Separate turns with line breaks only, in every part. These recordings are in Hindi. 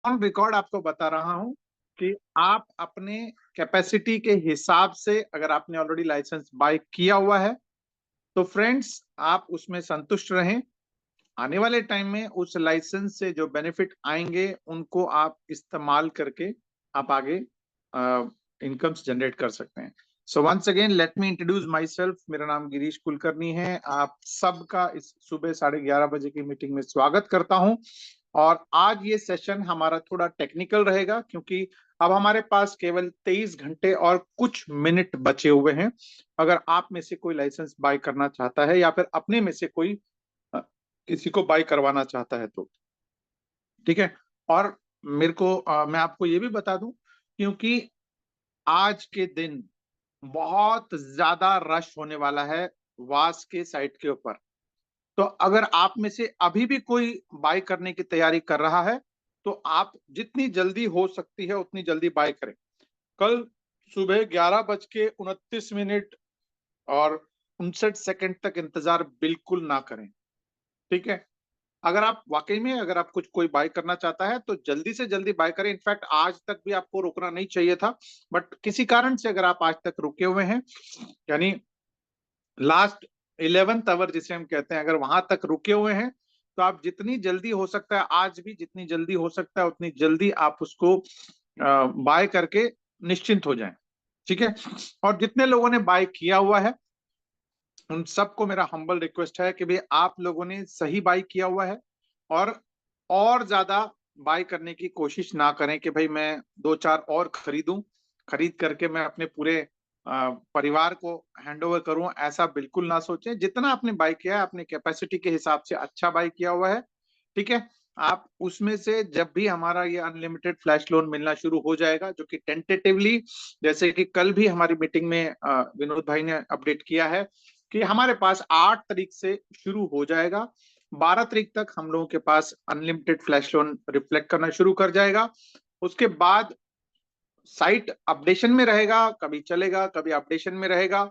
ऑन रिकॉर्ड आपको बता रहा हूं कि आप अपने कैपेसिटी के हिसाब से, अगर आपने ऑलरेडी लाइसेंस बाय किया हुआ है तो फ्रेंड्स आप उसमें संतुष्ट रहें। आने वाले टाइम में उस लाइसेंस से जो बेनिफिट आएंगे उनको आप इस्तेमाल करके आप आगे इनकम्स जनरेट कर सकते हैं। So once again let me introduce myself. मेरा नाम गिरीश कुलकर्णी है। आप सबका इस सुबह 11:30 बजे की मीटिंग में स्वागत करता हूं। और आज ये सेशन हमारा थोड़ा टेक्निकल रहेगा क्योंकि अब हमारे पास केवल 23 घंटे और कुछ मिनट बचे हुए हैं। अगर आप में से कोई लाइसेंस बाय करना चाहता है या फिर अपने में से कोई किसी को बाय करवाना चाहता है तो ठीक है। और मैं आपको ये भी बता दूं क्योंकि आज के दिन बहुत ज्यादा रश होने वाला है वास के साइट के ऊपर। तो अगर आप में से अभी भी कोई बाय करने की तैयारी कर रहा है तो आप जितनी जल्दी हो सकती है उतनी जल्दी बाय करें। कल सुबह 11:29 और 59 सेकंड तक इंतजार बिल्कुल ना करें। ठीक है। अगर आप कुछ कोई बाय करना चाहता है तो जल्दी से जल्दी बाय करें। इनफैक्ट आज तक भी आपको रुकना नहीं चाहिए था, बट किसी कारण से अगर आप आज तक रुके हुए हैं, यानी लास्ट 11th आवर जिसे हम कहते हैं, अगर वहां तक रुके हुए हैं तो आप जितनी जल्दी हो सकता है, आज भी जितनी जल्दी हो सकता है उतनी जल्दी आप उसको बाय करके निश्चिंत हो जाएं। ठीक है। और जितने लोगों ने बाय किया हुआ है उन सबको मेरा हम्बल रिक्वेस्ट है कि भाई आप लोगों ने सही बाय किया हुआ है और ज्यादा बाय करने की कोशिश ना करें कि भाई मैं दो चार और खरीदूं, खरीद करके मैं अपने पूरे परिवार को हैंड ओवर करूं। ऐसा बिल्कुल ना सोचें। जितना आपने बाय किया है अपने कैपेसिटी के हिसाब से अच्छा बाय किया हुआ है। ठीक है। आप उसमें से जब भी हमारा ये अनलिमिटेड फ्लैश लोन मिलना शुरू हो जाएगा, जो कि टेंटेटिवली, जैसे कि कल भी हमारी मीटिंग में विनोद भाई ने अपडेट किया है कि हमारे पास 8 तारीख से शुरू हो जाएगा। 12 तारीख तक हम लोगों के पास अनलिमिटेड फ्लैश लोन रिफ्लेक्ट करना शुरू कर जाएगा। उसके बाद साइट अपडेशन में रहेगा, कभी चलेगा कभी अपडेशन में रहेगा।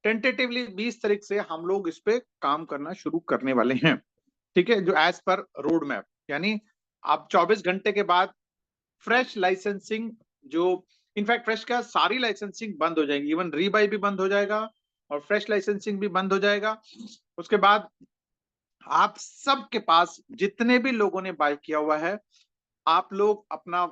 टेंटेटिवली 20 तारीख से हम लोग इस पे काम करना शुरू करने वाले हैं। ठीक है। जो एज पर रोड मैप, यानी आप 24 घंटे के बाद फ्रेश लाइसेंसिंग, जो इनफैक्ट फ्रेश क्या सारी लाइसेंसिंग बंद हो जाएगी, इवन रीबाई भी बंद हो जाएगा और फ्रेश लाइसेंसिंग भी बंद हो जाएगा। उसके बाद आप सबके पास जितने भी लोगों ने बाय किया हुआ है, आप लोग अपना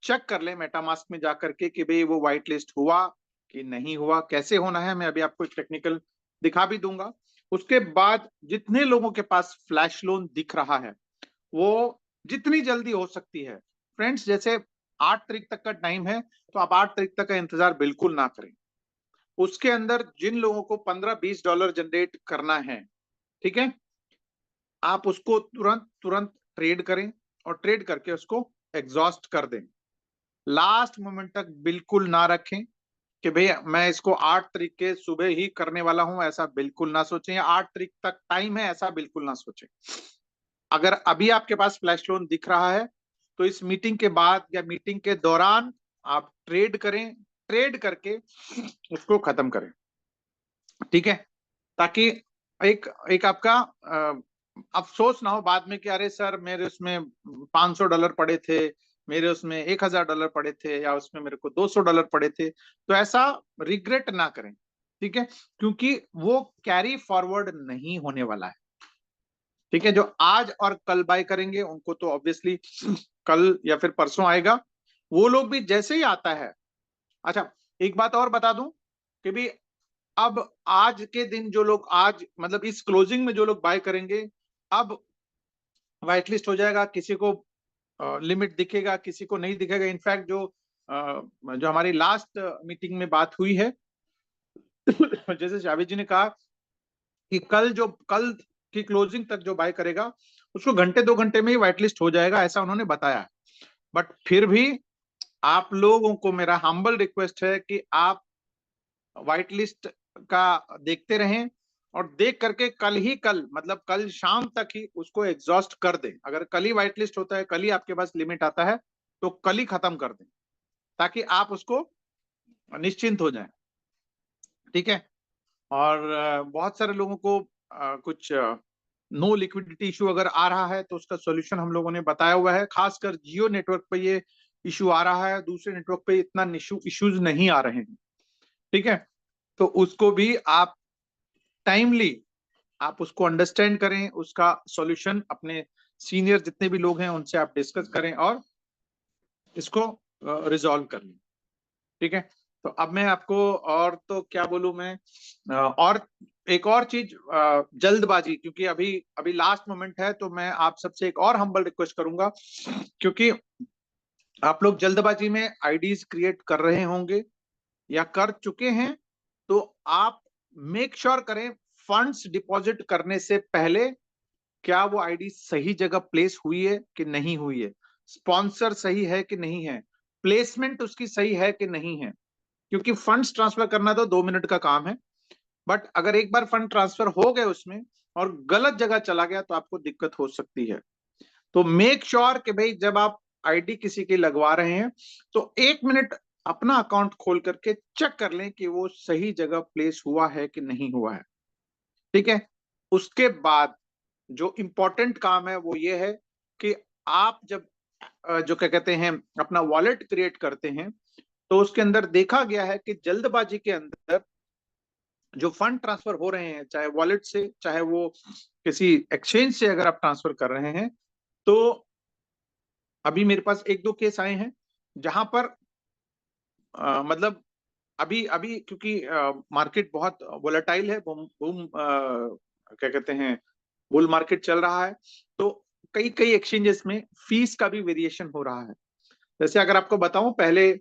चेक कर लें मेटामास्क में जाकर के कि भाई वो व्हाइट लिस्ट हुआ कि नहीं हुआ। कैसे होना है मैं अभी आपको एक टेक्निकल दिखा भी दूंगा। उसके बाद जितने लोगों के पास फ्लैश लोन दिख रहा है वो जितनी जल्दी हो सकती है फ्रेंड्स, जैसे 8 तारीख तक का टाइम है तो आप 8 तारीख तक का इंतजार बिल्कुल ना करें। उसके अंदर जिन लोगों को $15-20 जनरेट करना है, ठीक है, आप उसको तुरंत तुरंत ट्रेड करें और ट्रेड करके उसको एग्जॉस्ट कर दें। लास्ट मोमेंट तक बिल्कुल ना रखें कि भैया मैं इसको 8 तारीख के सुबह ही करने वाला हूं, ऐसा बिल्कुल ना सोचें। या 8 तारीख तक टाइम है, ऐसा बिल्कुल ना सोचें। अगर अभी आपके पास फ्लैश लोन दिख रहा है तो इस मीटिंग के बाद या मीटिंग के दौरान आप ट्रेड करें, ट्रेड करके उसको खत्म करें। ठीक है। ताकि एक एक आपका अफसोस ना हो बाद में कि अरे सर मेरे उसमें $500 पड़े थे, मेरे उसमें $1000 पड़े थे, या उसमें मेरे को $200 पड़े थे। तो ऐसा रिग्रेट ना करें। ठीक है। क्योंकि वो कैरी फॉरवर्ड नहीं होने वाला है। ठीक है। जो आज और कल बाय करेंगे उनको तो ऑब्वियसली कल या फिर परसों आएगा। वो लोग भी जैसे ही आता है। अच्छा, एक बात और बता दूं कि भी अब आज के दिन जो लोग आज मतलब इस क्लोजिंग में जो लोग बाय करेंगे, अब व्हाइट लिस्ट हो जाएगा। किसी को लिमिट दिखेगा, किसी को नहीं दिखेगा। इनफैक्ट जो हमारी लास्ट मीटिंग में बात हुई है जैसे जावेद जी ने कहा कि कल की क्लोजिंग तक जो बाय करेगा उसको घंटे 2 घंटे में ही व्हाइट लिस्ट हो जाएगा, ऐसा उन्होंने बताया। बट फिर भी आप लोगों को मेरा हम्बल रिक्वेस्ट है कि आप व्हाइट लिस्ट का देखते रहें और देख करके कल मतलब कल शाम तक ही उसको एग्जॉस्ट कर दें। अगर कल ही व्हाइट लिस्ट होता है, कल ही आपके पास लिमिट आता है, तो कल ही खत्म कर दें ताकि आप उसको निश्चिंत हो जाएं। ठीक है। और बहुत सारे लोगों को कुछ नो लिक्विडिटी इशू अगर आ रहा है तो उसका सॉल्यूशन हम लोगों ने बताया हुआ है। खासकर जियो नेटवर्क पे ये इशू आ रहा है, दूसरे नेटवर्क पे इतना इश्यूज नहीं आ रहे हैं, ठीक है। तो उसको भी आप टाइमली आप उसको अंडरस्टैंड करें, उसका सॉल्यूशन अपने सीनियर जितने भी लोग हैं उनसे आप डिस्कस करें और इसको रिजॉल्व कर लें, ठीक है। तो अब मैं आपको और तो क्या बोलूं मैं, और एक और चीज, जल्दबाजी, क्योंकि अभी अभी लास्ट मोमेंट है, तो मैं आप सबसे एक और हम्बल रिक्वेस्ट करूंगा, क्योंकि आप लोग जल्दबाजी में आईडीज क्रिएट कर रहे होंगे या कर चुके हैं, तो आप मेक श्योर करें फंड्स डिपॉजिट करने से पहले क्या वो आईडी सही जगह प्लेस हुई है कि नहीं हुई है, स्पॉन्सर सही है कि नहीं है, प्लेसमेंट उसकी सही है कि नहीं है। क्योंकि फंड्स ट्रांसफर करना तो 2 मिनट का काम है, बट अगर एक बार फंड ट्रांसफर हो गए उसमें और गलत जगह चला गया तो आपको दिक्कत हो सकती है। तो मेक श्योर कि भाई जब आप आईडी किसी की लगवा रहे हैं तो 1 मिनट अपना अकाउंट खोल करके चेक कर लें कि वो सही जगह प्लेस हुआ है कि नहीं हुआ है, ठीक है। उसके बाद जो इंपॉर्टेंट काम है वो ये है कि आप जब जो क्या कहते हैं अपना वॉलेट क्रिएट करते हैं, तो उसके अंदर देखा गया है कि जल्दबाजी के अंदर जो फंड ट्रांसफर हो रहे हैं, चाहे वॉलेट से चाहे वो किसी एक्सचेंज से अगर आप ट्रांसफर कर रहे हैं, तो अभी मेरे पास एक दो केस आए हैं जहां पर मतलब अभी अभी क्योंकि मार्केट बहुत वोलेटाइल है, बूम बूम क्या कहते हैं बुल मार्केट चल रहा है, तो कई कई एक्सचेंजेस में फीस का भी वेरिएशन हो रहा है। जैसे अगर आपको बताऊं, पहले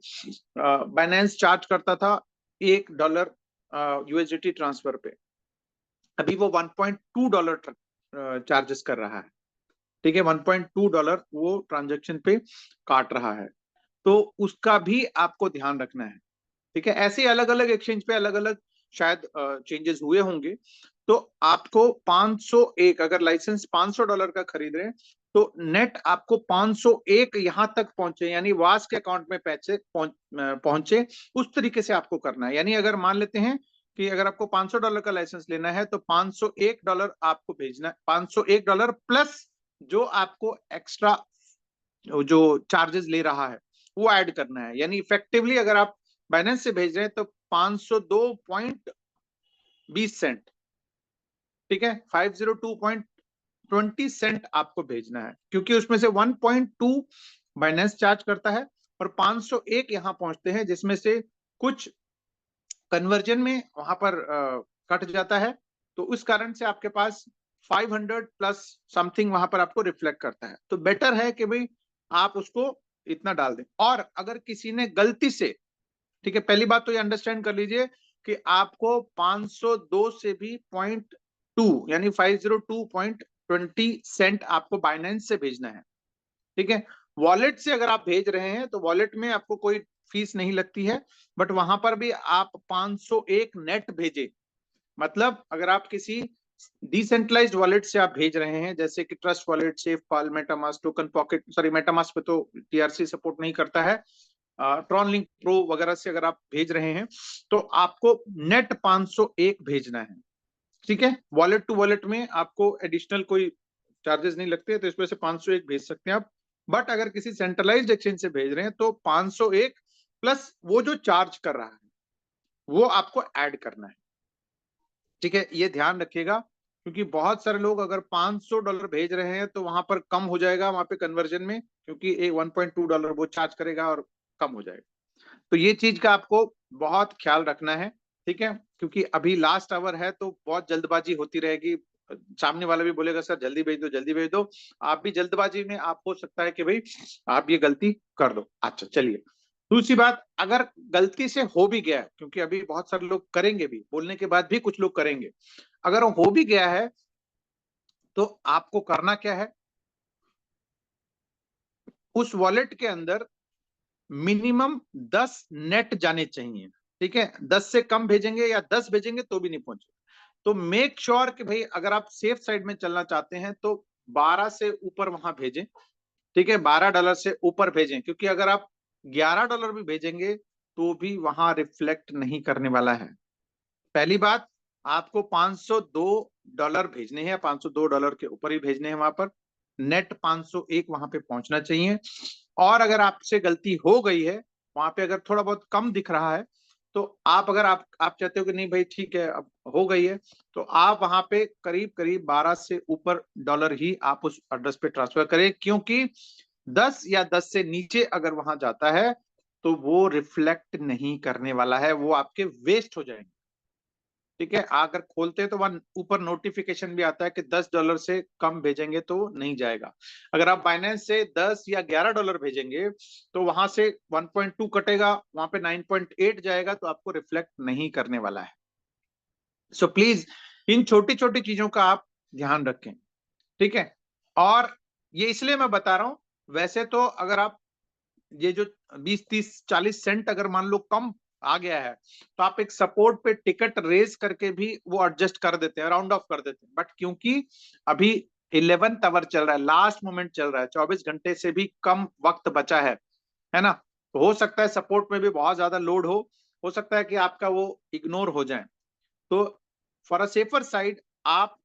बाइनेंस चार्ज करता था $1 यूएसडीटी ट्रांसफर पे, अभी वो $1.2 चार्जेस कर रहा है, ठीक है। $1.2 वो ट्रांजेक्शन पे काट रहा है, तो उसका भी आपको ध्यान रखना है, ठीक है। ऐसे अलग अलग एक्सचेंज पे अलग अलग शायद चेंजेस हुए होंगे। तो आपको 501, अगर लाइसेंस $500 का खरीद रहे हैं तो नेट आपको 501 यहां तक पहुंचे, यानी वास के अकाउंट में पैसे पहुंचे, उस तरीके से आपको करना है। यानी अगर मान लेते हैं कि अगर आपको $500 का लाइसेंस लेना है तो $501 आपको भेजना है, $501 प्लस जो आपको एक्स्ट्रा जो चार्जेस ले रहा है वो ऐड करना है। यानी इफेक्टिवली अगर आप बाइनेंस से भेज रहे हैं तो 502.20 सेंट, ठीक है, 502.20 सेंट आपको भेजना है, क्योंकि उसमें से 1.2 बाइनेंस चार्ज करता है और 501 यहां पहुंचते हैं, जिसमें से कुछ कन्वर्जन में वहां पर कट जाता है। तो उस कारण से आपके पास 500 प्लस समथिंग वहां पर आपको रिफ्लेक्ट करता है। तो बेटर है कि भाई आप उसको इतना डाल दें। और अगर किसी ने गलती से, ठीक है, पहली बात तो ये अंडरस्टैंड कर लीजिए कि आपको 502 से भी 0.2 यानी 502.20 सेंट आपको बाइनेंस से भेजना है, ठीक है। वॉलेट से अगर आप भेज रहे हैं तो वॉलेट में आपको कोई फीस नहीं लगती है, बट वहां पर भी आप 501 नेट भेजे। मतलब अगर आप किसी डिसेंट्रलाइज्ड वॉलेट से आप भेज रहे हैं, जैसे कि trust wallet, safe pal, MetaMask, token pocket, sorry MetaMask पे तो टीआरसी सपोर्ट नहीं करता है, ट्रॉन लिंक प्रो वगैरह से अगर आप भेज रहे हैं तो आपको नेट 501 भेजना है, ठीक है। वॉलेट टू वॉलेट में आपको एडिशनल कोई चार्जेस नहीं लगते, तो इस वजह से 501 भेज सकते हैं आप। बट अगर किसी सेंट्रलाइज्ड एक्सचेंज से भेज रहे हैं तो 501 प्लस वो जो चार्ज कर रहा है वो आपको ऐड करना है, ठीक है। ये ध्यान रखिएगा, क्योंकि बहुत सारे लोग अगर $500 भेज रहे हैं तो वहां पर कम हो जाएगा वहां पे कन्वर्जन में, क्योंकि एक $1.2 वो चार्ज करेगा और कम हो जाएगा। तो ये चीज का आपको बहुत ख्याल रखना है, ठीक है। क्योंकि अभी लास्ट आवर है तो बहुत जल्दबाजी होती रहेगी, सामने वाला भी बोलेगा सर जल्दी भेज दो जल्दी भेज दो, आप भी जल्दबाजी में आप हो सकता है कि भाई आप ये गलती कर दो। अच्छा चलिए, दूसरी बात, अगर गलती से हो भी गया, क्योंकि अभी बहुत सारे लोग करेंगे भी, बोलने के बाद भी कुछ लोग करेंगे, अगर हो भी गया है तो आपको करना क्या है, उस वॉलेट के अंदर मिनिमम 10 नेट जाने चाहिए, ठीक है। 10 से कम भेजेंगे या 10 भेजेंगे तो भी नहीं पहुंचे। तो मेक श्योर कि भाई अगर आप सेफ साइड में चलना चाहते हैं तो 12 से ऊपर वहां भेजें, ठीक है। $12 से ऊपर भेजें, क्योंकि अगर आप $11 भी भेजेंगे तो भी वहां रिफ्लेक्ट नहीं करने वाला है। पहली बात, आपको $502 भेजने हैं, $502 के ऊपर ही भेजने हैं वहां पर। नेट 501 वहां पे पहुंचना चाहिए। और अगर आपसे गलती हो गई है वहां पे, अगर थोड़ा बहुत कम दिख रहा है, तो आप अगर आप चाहते हो कि नहीं भाई ठीक है अब हो गई है, तो आप वहां पे करीब करीब 12 से ऊपर डॉलर ही आप उस एड्रेस पे ट्रांसफर करें, क्योंकि 10 या 10 से नीचे अगर वहां जाता है तो वो रिफ्लेक्ट नहीं करने वाला है, वो आपके वेस्ट हो जाएंगे। ठीक है, अगर खोलते हैं तो वहां ऊपर नोटिफिकेशन भी आता है कि $10 से कम भेजेंगे तो नहीं जाएगा। अगर आप बाइनेंस से 10 या $11 भेजेंगे तो वहां से 1.2 कटेगा, वहां पे 9.8 जाएगा, तो आपको रिफ्लेक्ट नहीं करने वाला है। सो प्लीज इन छोटी छोटी चीजों का आप ध्यान रखें। ठीक है, और ये इसलिए मैं बता रहा हूं, वैसे तो अगर आप ये जो 20 30 40 सेंट अगर मान लो कम आ गया है, तो आप एक सपोर्ट पे टिकट रेज करके भी वो एडजस्ट कर देते हैं, राउंड ऑफ कर देते हैं। बट क्योंकि अभी 11th आवर चल रहा है, लास्ट मोमेंट चल रहा है, 24 घंटे से भी कम वक्त बचा है ना, तो हो सकता है सपोर्ट में भी बहुत ज्यादा लोड हो सकता है कि आपका वो इग्नोर हो जाए। तो फॉर अ सेफर साइड, आप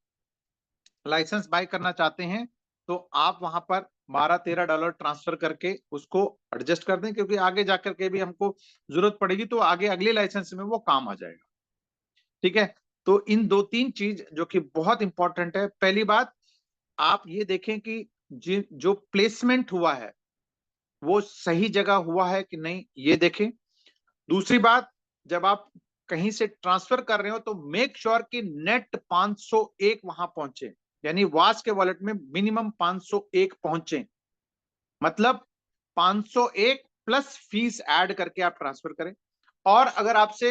लाइसेंस बाय करना चाहते हैं तो आप वहां पर $12 13 ट्रांसफर करके उसको एडजस्ट कर दें, क्योंकि आगे जाकर के भी हमको जरूरत पड़ेगी, तो आगे अगले लाइसेंस में वो काम आ जाएगा। ठीक है, तो इन 2 3 चीज जो कि बहुत इंपॉर्टेंट है। पहली बात, आप ये देखें कि जो प्लेसमेंट हुआ है वो सही जगह हुआ है कि नहीं, ये देखें। दूसरी बात, जब आप कहीं से ट्रांसफर कर रहे हो तो मेक श्योर कि नेट 501 वहां पहुंचे, यानी वास के वॉलेट में मिनिमम 501 पहुंचे, मतलब 501 प्लस फीस ऐड करके आप ट्रांसफर करें। और अगर आपसे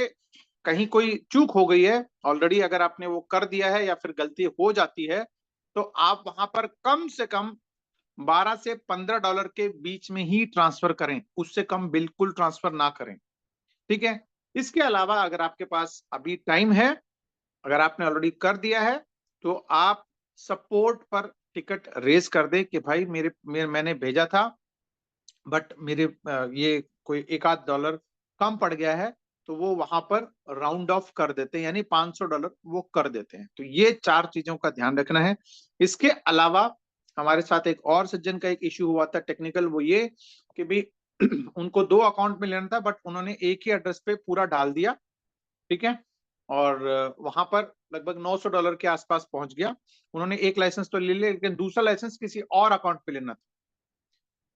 कहीं कोई चूक हो गई है ऑलरेडी, अगर आपने वो कर दिया है या फिर गलती हो जाती है, तो आप वहां पर कम से कम $12 से $15 के बीच में ही ट्रांसफर करें, उससे कम बिल्कुल ट्रांसफर ना करें। ठीक है, इसके अलावा अगर आपके पास अभी टाइम है, अगर आपने ऑलरेडी कर दिया है, तो आप सपोर्ट पर टिकट रेज कर दें कि भाई मैंने भेजा था, बट मेरे ये कोई $1 आध कम पड़ गया है, तो वो वहां पर राउंड ऑफ कर देते हैं, यानी $500 वो कर देते हैं। तो ये 4 चीजों का ध्यान रखना है। इसके अलावा हमारे साथ एक और सज्जन का एक इश्यू हुआ था टेक्निकल, वो ये कि भी उनको 2 अकाउंट में लेना था, बट उन्होंने एक ही एड्रेस पे पूरा डाल दिया। ठीक है, और वहां पर लगभग $900 के आसपास पहुंच गया। उन्होंने एक लाइसेंस तो ले लिया, लेकिन दूसरा लाइसेंस किसी और अकाउंट पे लेना था।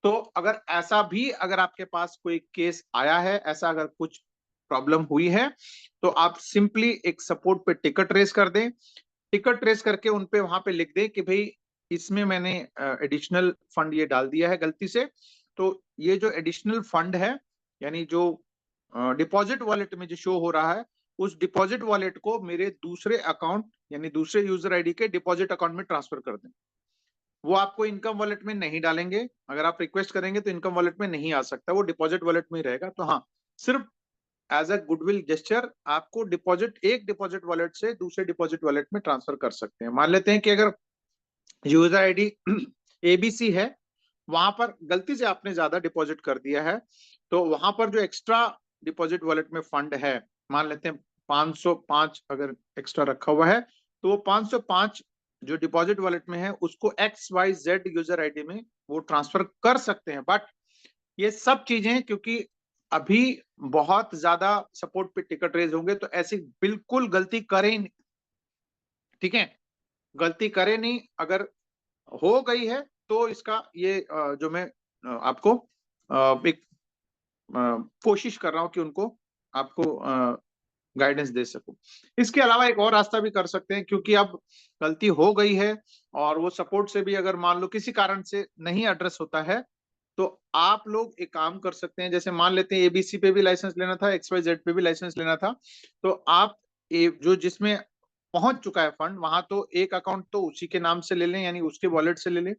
तो अगर ऐसा भी अगर आपके पास कोई केस आया है, ऐसा अगर कुछ प्रॉब्लम हुई है, तो आप सिंपली एक सपोर्ट पे टिकट रेस कर दें। टिकट रेस करके उनपे वहां पे लिख दें कि भाई इसमें मैंने एडिशनल फंड ये डाल दिया है गलती से, तो ये जो एडिशनल फंड है, यानी जो डिपॉजिट वॉलेट में जो शो हो रहा है, उस डिपॉजिट वॉलेट को मेरे दूसरे अकाउंट यानी दूसरे यूजर आईडी के डिपॉजिट अकाउंट में ट्रांसफर कर दें। वो आपको इनकम वॉलेट में नहीं डालेंगे, अगर आप रिक्वेस्ट करेंगे तो इनकम वॉलेट में नहीं आ सकता, वो डिपॉजिट वॉलेट में ही रहेगा। तो हाँ, सिर्फ एज अ गुडविल जेस्चर आपको एक डिपॉजिट वॉलेट से दूसरे डिपॉजिट वॉलेट में ट्रांसफर कर सकते हैं। मान लेते हैं कि अगर यूजर आईडी एबीसी है, वहां पर गलती से आपने ज्यादा डिपॉजिट कर दिया है, तो वहां पर जो एक्स्ट्रा डिपॉजिट वॉलेट में फंड है, मान लेते हैं 505 अगर एक्स्ट्रा रखा हुआ है, तो वो 505 जो डिपॉजिट वॉलेट में है उसको XYZ यूजर आईडी में वो ट्रांसफर कर सकते हैं। बट ये सब चीजें क्योंकि अभी बहुत ज्यादा सपोर्ट पे टिकट रेज होंगे, तो ऐसी बिल्कुल गलती करें ही नहीं। ठीक है, गलती करें नहीं। अगर हो गई है तो इसका ये जो मैं आपको एक कोशिश कर रहा हूं कि उनको आपको गाइडेंस दे सकूं। इसके अलावा एक और रास्ता भी कर सकते हैं, क्योंकि अब गलती हो गई है और वो सपोर्ट से भी अगर मान लो किसी कारण से नहीं एड्रेस होता है, तो आप लोग एक काम कर सकते हैं। जैसे मान लेते हैं एबीसी पे भी लाइसेंस लेना था, XYZ पे भी लाइसेंस लेना था, तो आप जो जिसमें पहुंच चुका है फंड, वहां तो एक अकाउंट तो उसी के नाम से ले लें, यानी उसके वॉलेट से ले लें।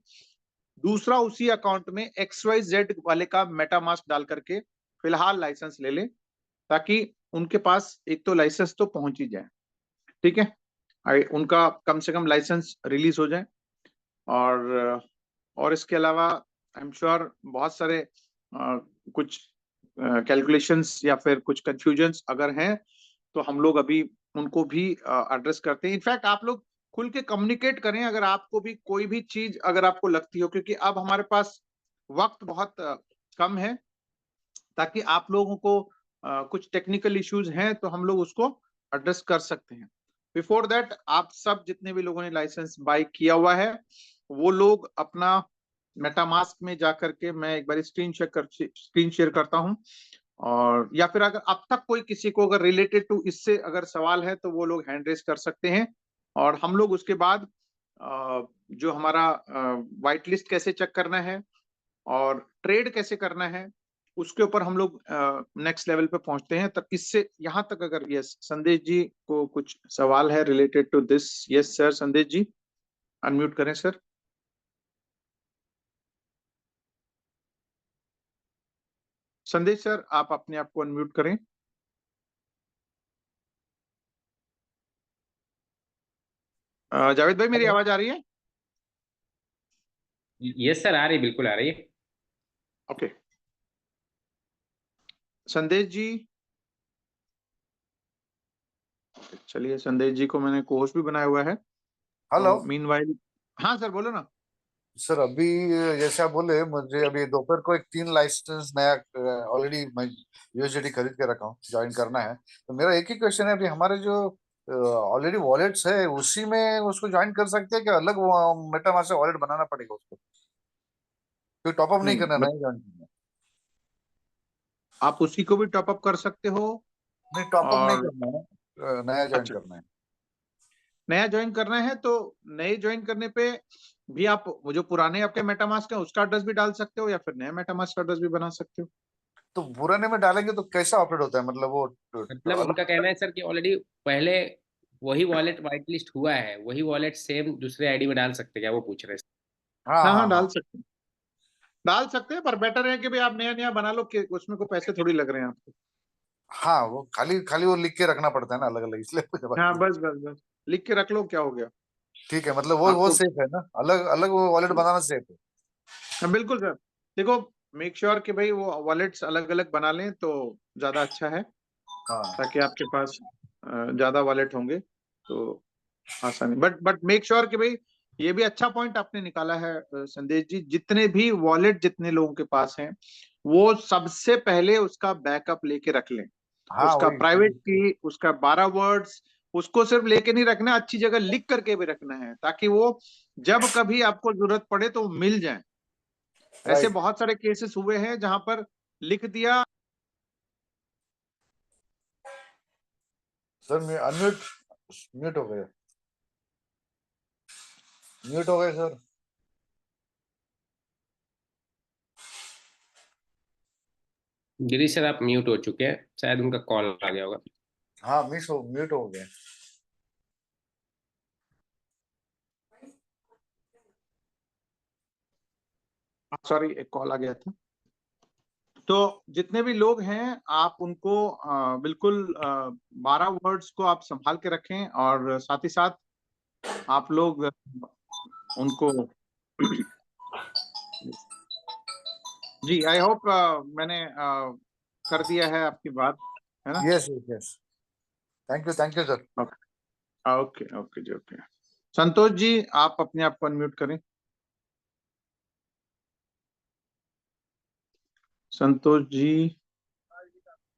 दूसरा उसी अकाउंट में XYZ वाले का मेटामास्क डाल करके फिलहाल लाइसेंस ले लें, ताकि उनके पास एक तो लाइसेंस तो पहुंच ही जाए। ठीक है, उनका कम से कम लाइसेंस रिलीज हो जाए। और इसके अलावा आई एम श्योर बहुत सारे कुछ कैलकुलेशंस या फिर कुछ कंफ्यूजन्स अगर हैं, तो हम लोग अभी उनको भी एड्रेस करते हैं। इनफैक्ट आप लोग खुल के कम्युनिकेट करें अगर आपको भी कोई भी चीज अगर आपको लगती हो, क्योंकि अब हमारे पास वक्त बहुत कम है, ताकि आप लोगों को कुछ टेक्निकल इश्यूज हैं तो हम लोग उसको एड्रेस कर सकते हैं। बिफोर दैट आप सब जितने भी लोगों ने लाइसेंस बाय किया हुआ है वो लोग अपना मेटामास्क में जाकर के, मैं एक बार स्क्रीन शेयर करता हूं, और या फिर अगर अब तक कोई किसी को अगर रिलेटेड टू इससे अगर सवाल है तो वो लोग हैंड रेस कर सकते हैं, और हम लोग उसके बाद जो हमारा व्हाइट लिस्ट कैसे चेक करना है और ट्रेड कैसे करना है उसके ऊपर हम लोग नेक्स्ट लेवल पे पहुंचते हैं। तब इससे यहां तक अगर यस संदेश जी को कुछ सवाल है related to this. Yes sir, Sandesh ji unmute करें सर। संदेश सर आप अपने आप को अनम्यूट करें। जावेद भाई मेरी आवाज आ रही है?
यस सर, आ रही, बिल्कुल आ रही है।
ओके संदेश जी, चलिए संदेश जी को मैंने कोहोस्ट भी बनाया हुआ है।
हेलो
तो मीनवाइल, हाँ सर बोलो ना।
सर, अभी जैसे आप बोले, मुझे अभी दोपहर को एक 3 लाइसेंस नया ऑलरेडी मैं यूएसडीटी खरीद के रखा हूँ, ज्वाइन करना है। तो मेरा एक ही क्वेश्चन है, अभी हमारे जो ऑलरेडी वॉलेट्स है उसी में उसको ज्वाइन कर सकते हैं कि अलग मेटामास्क से वॉलेट बनाना पड़ेगा उसको? कोई टॉपअप नहीं
नहीं
करना, नहीं ज्वाइन करना?
आप उसी को भी टॉपअप कर सकते हो।
नहीं, टॉपअप नहीं
और
करना है, नया ज्वाइन
अच्छा,
करना है।
नया ज्वाइन करना है तो नए ज्वाइन करने पे भी आप वो जो पुराने आपके मेटामास्क है उसका एड्रेस भी डाल सकते हो, या फिर नया मेटामास्क का एड्रेस भी बना सकते हो।
तो पुराने में डालेंगे तो कैसा ऑपरेट होता है, मतलब वो
मतलब
अलग?
उनका कहना है सर कि ऑलरेडी पहले वही वॉलेट वाइट लिस्ट हुआ है, वही वॉलेट सेम दूसरे आईडी में डाल सकते हैं क्या, वो पूछ रहे हैं।
हाँ
हाँ हाँ
हाँ
डाल
हाँ
सकते हैं, डाल सकते हैं, पर बेटर है कि भाई आप नया नया बना लो, कि उसमें कोई पैसे थोड़ी लग रहे हैं आपको।
हाँ, वो खाली खाली वो लिख के रखना पड़ता है ना, अलग अलग, इसलिए कोई बात
हाँ
नहीं।
बस बस बस लिख के रख लो, क्या हो गया
ठीक है, मतलब वो
आपको।
सेफ है ना, अलग अलग वो वॉलेट बनाना सेफ है?
हाँ बिल्कुल सर, देखो मेक श्योर कि भाई वो वॉलेट्स अलग अलग बना लें तो ज्यादा अच्छा है,
हाँ
ताकि आपके पास ज्यादा वॉलेट होंगे तो आसानी। बट मेक श्योर कि भाई, ये भी अच्छा पॉइंट आपने निकाला है संदेश जी, जितने भी वॉलेट जितने लोगों के पास हैं वो सबसे पहले उसका बैकअप लेके रख लें।
हाँ,
उसका
वही
प्राइवेट की, उसका 12 वर्ड्स, उसको सिर्फ लेके नहीं रखना, अच्छी जगह लिख करके भी रखना है, ताकि वो जब कभी आपको जरूरत पड़े तो वो मिल जाए। ऐसे
राइट।
बहुत सारे केसेस हुए हैं जहां पर लिख दिया।
सर मैं अनम्यूट म्यूट हो गया, म्यूट हो गए सर।
गिरीश सर आप म्यूट हो चुके हैं, शायद उनका कॉल आ गया होगा।
हाँ, म्यूट हो गए।
सॉरी एक कॉल आ गया था। तो जितने भी लोग हैं आप उनको बिल्कुल 12 वर्ड्स को आप संभाल के रखें, और साथ ही साथ आप लोग उनको जी आई होप मैंने कर दिया है आपकी बात, है ना?
Yes yes yes, thank you sir.
Okay okay ji okay. Santosh ji आप अपने आप को अनम्यूट करें। संतोष जी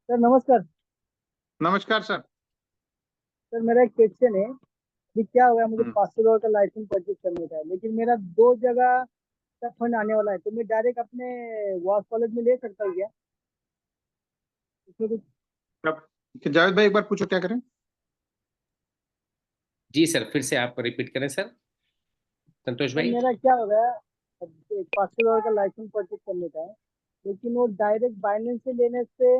सर नमस्कार।
नमस्कार सर।
सर मेरा एक क्वेश्चन है कि क्या हुआ, मुझे
हम्म,
$500 का लाइसेंस परचेज करने का है, लेकिन मेरा 2 जगह का फंड आने वाला है, तो मैं डायरेक्ट अपने वॉस कॉलेज में ले सकता हूँ क्या? इसमें कुछ?
अब जावेद भाई एक बार पूछो क्या करें।
जी सर, फिर से आप रिपीट करें सर, संतोष
सर
भाई।
मेरा क्या होगा, अब $500 का लाइसेंस परचेज करने का है, लेकिन वो डायरेक्ट बाइनेंस से लेने से